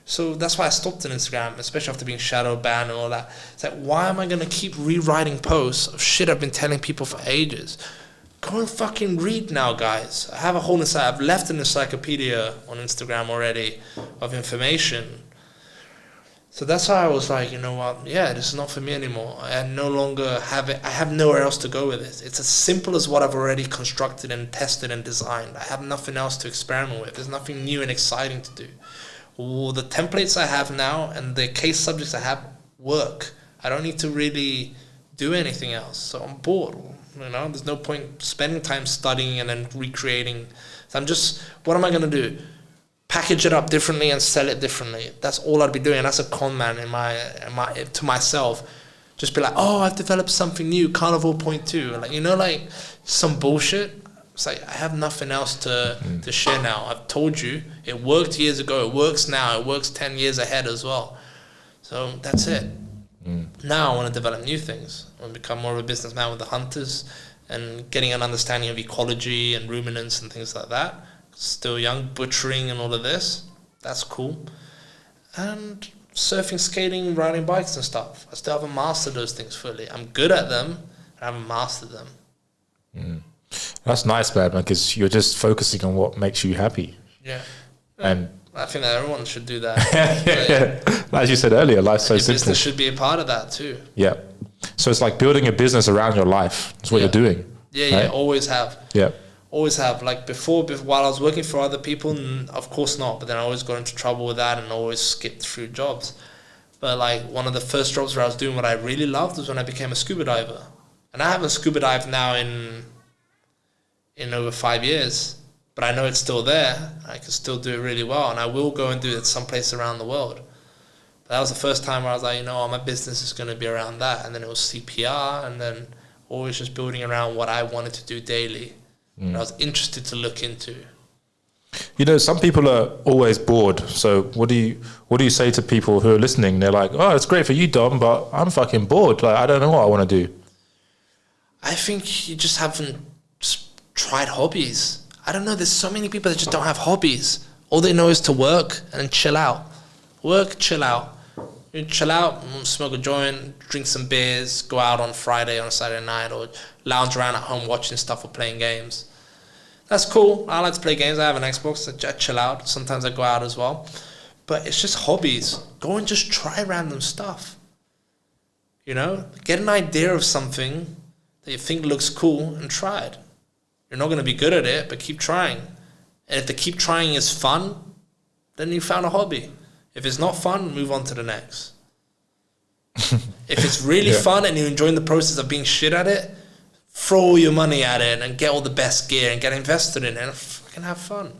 So that's why I stopped on Instagram, especially after being shadow banned and all that. It's like, why am I going to keep rewriting posts of shit I've been telling people for ages? Go and fucking read now, guys. I have a whole I've left an encyclopedia on Instagram already of information. So that's how I was like, you know what? Yeah, this is not for me anymore. I no longer have it. I have nowhere else to go with it. It's as simple as what I've already constructed and tested and designed. I have nothing else to experiment with. There's nothing new and exciting to do. All the templates I have now and the case subjects I have work. I don't need to really do anything else. So I'm bored. You know, there's no point spending time studying and then recreating. So I'm just, what am I going to do? Package it up differently and sell it differently. That's all I'd be doing. And that's a con man to myself. Just be like, oh, I've developed something new, Carnival Point 2. Like, you know, like some bullshit. It's like, I have nothing else to share now. I've told you, it worked years ago. It works now. It works 10 years ahead as well. So that's it. Now I want to develop new things. I want to become more of a businessman with the hunters and getting an understanding of ecology and ruminants and things like that. Still young, butchering and all of this. That's cool. And surfing, skating, riding bikes and stuff. I still haven't mastered those things fully. I'm good at them, but I haven't mastered them. That's nice, man, because you're just focusing on what makes you happy. Yeah. And I think that everyone should do that. As you said earlier, life's so simple. Business should be a part of that too. Yeah. So it's like building a business around your life. That's what you're doing. Yeah, right? Always have. Yeah. Always have. Like before, while I was working for other people, of course not. But then I always got into trouble with that and always skipped through jobs. But like one of the first jobs where I was doing what I really loved was when I became a scuba diver. And I haven't scuba dived now in over 5 years. But I know it's still there. I can still do it really well. And I will go and do it someplace around the world. But that was the first time where I was like, you know, my business is going to be around that. And then it was CPR. And then always just building around what I wanted to do daily. And I was interested to look into. You know, some people are always bored. So what do you say to people who are listening? They're like, oh, it's great for you, Dom, but I'm fucking bored. Like, I don't know what I want to do. I think you just haven't tried hobbies. I don't know. There's so many people that just don't have hobbies. All they know is to work and chill out. Work, chill out. You chill out, smoke a joint, drink some beers, go out on Friday or Saturday night, or lounge around at home watching stuff or playing games. That's cool. I like to play games. I have an Xbox. I chill out. Sometimes I go out as well. But it's just hobbies. Go and just try random stuff. You know? Get an idea of something that you think looks cool and try it. You're not going to be good at it, but keep trying. And if the keep trying is fun, then you found a hobby. If it's not fun, move on to the next. If it's really fun and you're enjoying the process of being shit at it, throw all your money at it and get all the best gear and get invested in it and fucking have fun.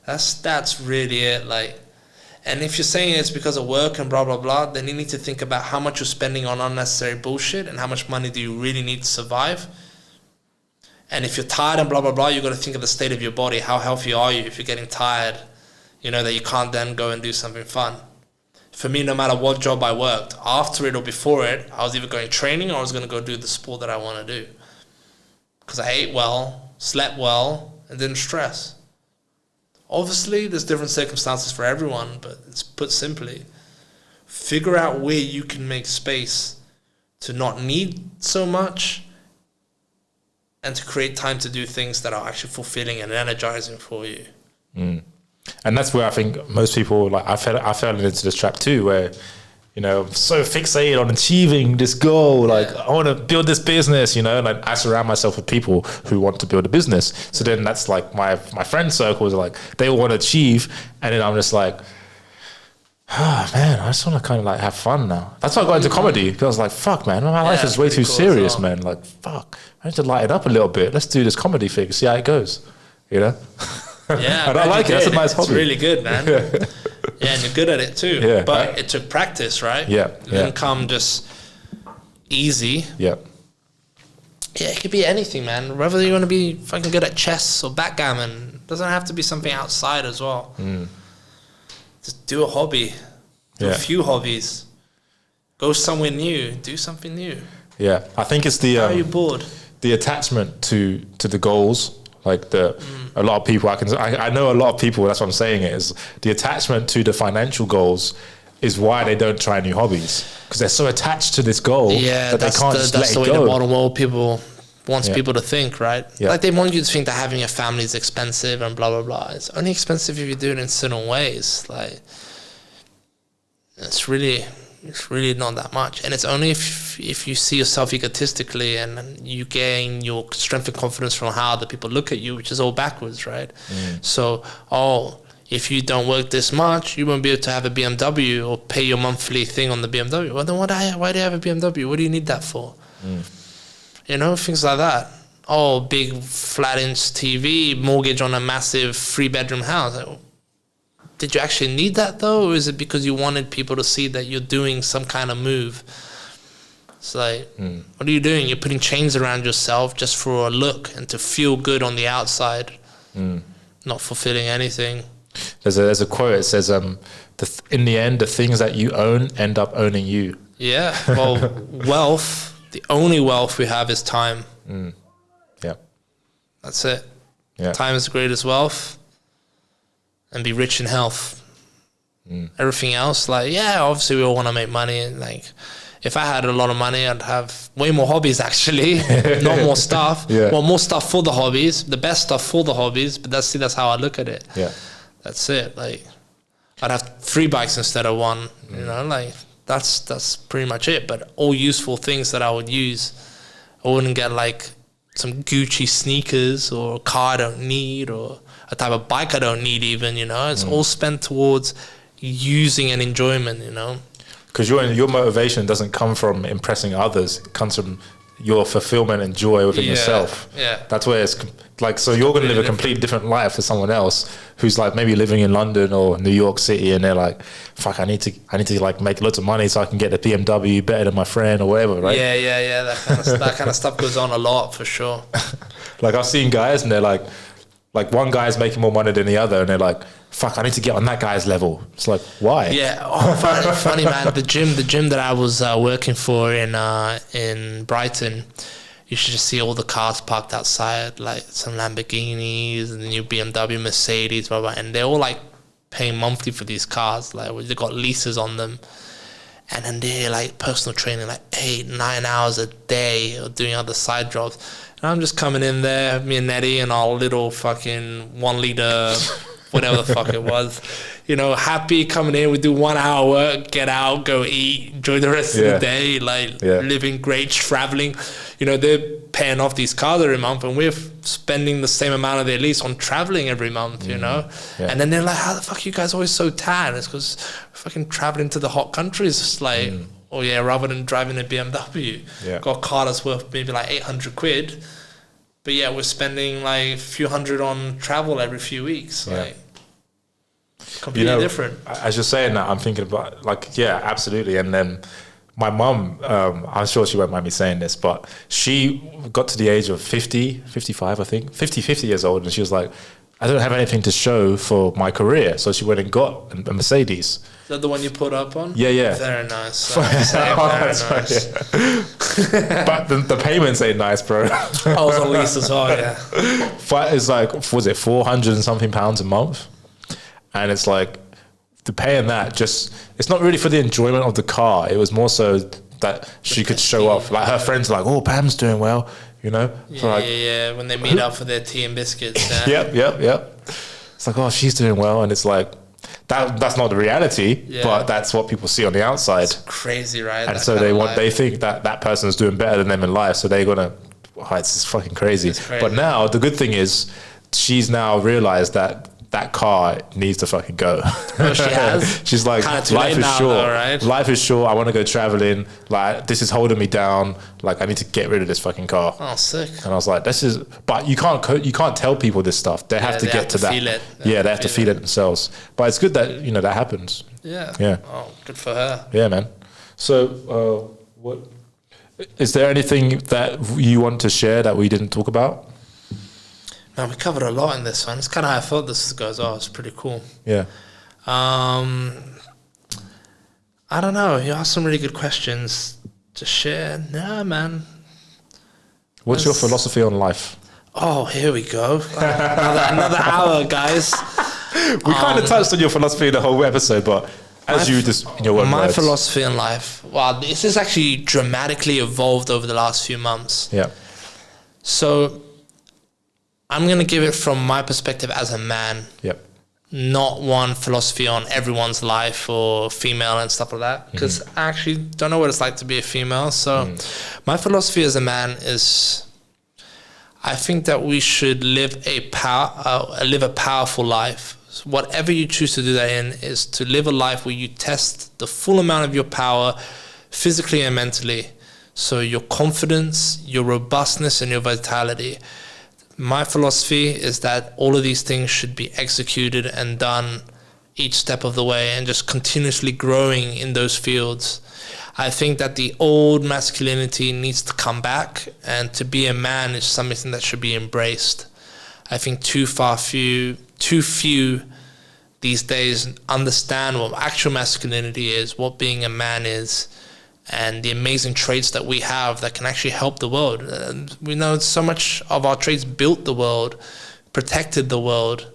That's really it. Like, and if you're saying it's because of work and blah, blah, blah, then you need to think about how much you're spending on unnecessary bullshit and how much money do you really need to survive. And if you're tired and blah, blah, blah, you've got to think of the state of your body. How healthy are you if you're getting tired? You know, that you can't then go and do something fun. For me, no matter what job I worked, after it or before it, I was either going training or I was going to go do the sport that I want to do. Because I ate well, slept well, and didn't stress. Obviously, there's different circumstances for everyone, but it's put simply, figure out where you can make space to not need so much and to create time to do things that are actually fulfilling and energizing for you. And that's where I think most people, like I fell into this trap too, where, you know, I'm so fixated on achieving this goal. Like, I want to build this business, you know, and I surround myself with people who want to build a business. So then that's like my friend circle is like, they all want to achieve. And then I'm just like, oh man, I just want to kind of like have fun now. That's why I got into comedy, because I was like, fuck man, my life is way too serious, man. Like, fuck, I need to lighten up a little bit. Let's do this comedy thing, see how it goes, you know? Yeah, and I like it. That's a nice hobby. It's really good, man. Yeah, and you're good at it too. Yeah, but it took practice, right? Yeah, it didn't come just easy. Yeah. Yeah, it could be anything, man. Whether you want to be fucking good at chess or backgammon, it doesn't have to be something outside as well. Just do a hobby. Do a few hobbies. Go somewhere new. Do something new. Yeah, I think it's the. How are you bored? The attachment to the goals. Like a lot of people, I know a lot of people, that's what I'm saying, is the attachment to the financial goals is why they don't try new hobbies, because they're so attached to this goal that they can't just let it go. That's the way the modern world wants people to think, right? Yeah. Like they want you to think that having a family is expensive and blah, blah, blah. It's only expensive if you do it in certain ways. Like it's really not that much. And it's only if you see yourself egotistically and you gain your strength and confidence from how other people look at you, which is all backwards, right? So, if you don't work this much, you won't be able to have a BMW or pay your monthly thing on the BMW. Well, then why do you have a BMW? What do you need that for? You know, things like that. Oh, big flat-inch TV, mortgage on a massive 3-bedroom house. Like, did you actually need that, though? Or is it because you wanted people to see that you're doing some kind of move? It's like, what are you doing? You're putting chains around yourself just for a look and to feel good on the outside, not fulfilling anything. There's a quote. It says, in the end, the things that you own end up owning you. Yeah. Well, wealth, the only wealth we have is time. Yeah. That's it. Yeah. Time is the greatest wealth. And be rich in health. Everything else, like, yeah, obviously we all want to make money. And like, if I had a lot of money, I'd have way more hobbies, actually. Not more stuff. Yeah. Well, more stuff for the hobbies, the best stuff for the hobbies. But that's how I look at it. Yeah. That's it. Like, I'd have 3 bikes instead of 1. You know, like, that's pretty much it. But all useful things that I would use. I wouldn't get like some Gucci sneakers or a car I don't need or a type of bike I don't need even, you know. It's all spent towards using and enjoyment, you know. Because your motivation doesn't come from impressing others. It comes from your fulfillment and joy within yourself. Yeah. That's where it's like, so you're going to live a complete different life to someone else who's like maybe living in London or New York City, and they're like, fuck, I need to like make lots of money so I can get a BMW better than my friend or whatever, right? Yeah. That kind of stuff goes on a lot for sure. Like I've seen guys and they're like one guy's making more money than the other, and they're like, fuck, I need to get on that guy's level. It's like, why? Yeah. Oh, funny man. The gym that I was working for in Brighton, you should just see all the cars parked outside, like some Lamborghinis and the new BMW, Mercedes, blah, blah, and they're all like paying monthly for these cars. Like they've got leases on them. And then they're like personal training, like 8-9 hours a day or doing other side jobs. And I'm just coming in there, me and Nettie and our little fucking 1 liter, whatever the fuck it was, you know, happy coming in. We do 1 hour work, get out, go eat, enjoy the rest of the day, like living great, traveling. You know, they're paying off these cars every month and we're spending the same amount of their lease on traveling every month, you know. And then they're like, how the fuck are you guys always so tan? It's because fucking traveling to the hot countries. It's like, oh yeah, rather than driving a BMW, got a car that's worth maybe like 800 quid. But yeah, we're spending like a few hundred on travel every few weeks. Like, completely different. As you're saying that, I'm thinking about like, yeah, absolutely. And then my mum, I'm sure she won't mind me saying this, but she got to the age of 50 years old, and she was like, I don't have anything to show for my career. So she went and got a Mercedes. Is that the one you put up on? Yeah. Very nice. Very nice. Right, but the payments ain't nice, bro. I was on lease as well, yeah. But it's like, was it 400 and something pounds a month? And it's like, the paying that just, it's not really for the enjoyment of the car. It was more so that she could show off. Like her friends are like, oh, Pam's doing well, you know? So when they meet up for their tea and biscuits. Yep. It's like, oh, she's doing well. And it's like, that's not the reality, but that's what people see on the outside. It's crazy, right? And so they think that person is doing better than them in life. So they're going to, it's just fucking crazy. But now the good thing is she's now realized that car needs to fucking go. Oh, she has? She's like, life is short. Though, right? Life is short. I want to go traveling. Like, this is holding me down. Like, I need to get rid of this fucking car. Oh, sick. And I was like, but you can't tell people this stuff. They have to get to that. Feel it. They have to feel it themselves. But it's good that, you know, that happens. Yeah. Oh, good for her. Yeah, man. So, what is there anything that you want to share that we didn't talk about? Man, we covered a lot in this one. It's kind of how I thought this goes. Oh, it's pretty cool. Yeah. I don't know. You asked some really good questions to share. Nah, man. What's your philosophy on life? Oh, here we go. Another hour, guys. We kind of touched on your philosophy in the whole episode, but as you just in your own my words. philosophy on life. Wow, this has actually dramatically evolved over the last few months. Yeah. So I'm going to give it from my perspective as a man. Yep. Not one philosophy on everyone's life or female and stuff like that. Because I actually don't know what it's like to be a female. So my philosophy as a man is, I think that we should live a powerful life. So whatever you choose to do that in is to live a life where you test the full amount of your power physically and mentally. So your confidence, your robustness, and your vitality. My philosophy is that all of these things should be executed and done each step of the way, and just continuously growing in those fields. I think that the old masculinity needs to come back, and to be a man is something that should be embraced. I think too few these days understand what actual masculinity is, what being a man is, and the amazing traits that we have that can actually help the world. We know so much of our traits built the world, protected the world.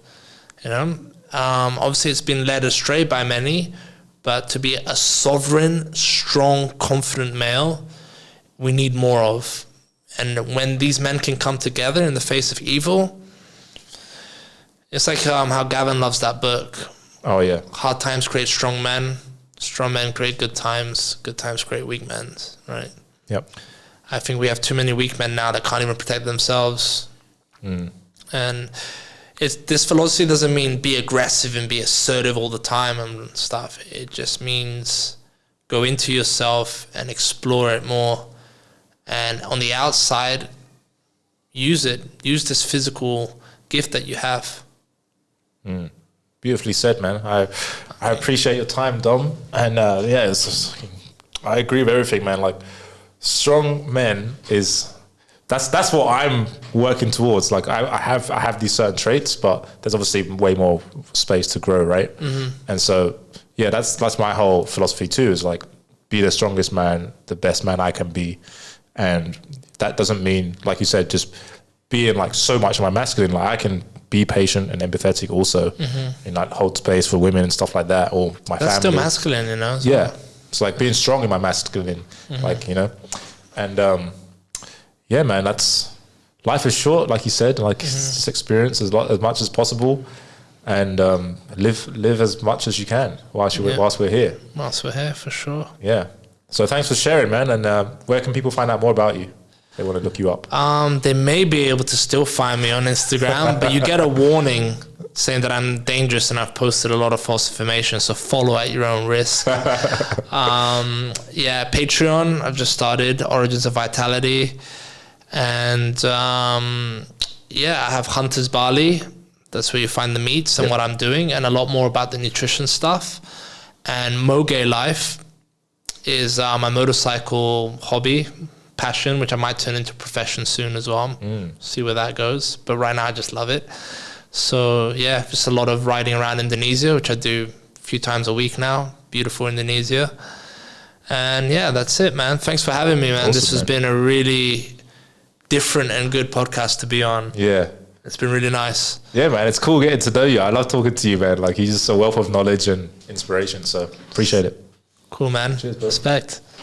Obviously it's been led astray by many, but to be a sovereign, strong, confident male, we need more of. And when these men can come together in the face of evil, it's like how Gavin loves that book. Oh, yeah. Hard times create strong men create good times create weak men, right? Yep. I think we have too many weak men now that can't even protect themselves. And this philosophy doesn't mean be aggressive and be assertive all the time and stuff. It just means go into yourself and explore it more. And on the outside, use this physical gift that you have. Beautifully said, man. I appreciate your time, Dom. And I agree with everything, man. Like, strong men that's what I'm working towards. Like, I have these certain traits, but there's obviously way more space to grow, right? And so, yeah, that's my whole philosophy too, is like, be the strongest man, the best man I can be. And that doesn't mean, like you said, just being like so much of my masculine. Like, I can be patient and empathetic also, and like hold space for women and stuff like that, or my family. That's still masculine, Yeah. Well. It's like being strong in my masculine, like, and yeah, man, life is short, like you said, like just experience as much as possible, and live as much as you can whilst we're here. Whilst we're here, for sure. Yeah. So thanks for sharing, man. And where can people find out more about you? They want to look you up. They may be able to still find me on Instagram, but you get a warning saying that I'm dangerous and I've posted a lot of false information, so follow at your own risk. Patreon, I've just started, Origins of Vitality. And I have Hunters Bali. That's where you find the meats and what I'm doing, and a lot more about the nutrition stuff. And Moge Life is my motorcycle hobby, passion, which I might turn into profession soon as well. See where that goes. But right now I just love it. So yeah, just a lot of riding around Indonesia, which I do a few times a week now. Beautiful Indonesia. And yeah, that's it, man. Thanks for having me, man. Awesome, this has been a really different and good podcast to be on. Yeah. It's been really nice. Yeah, man. It's cool getting to know you. I love talking to you, man. Like, you're just a wealth of knowledge and inspiration. So appreciate it. Cool, man. Cheers, bro. Respect.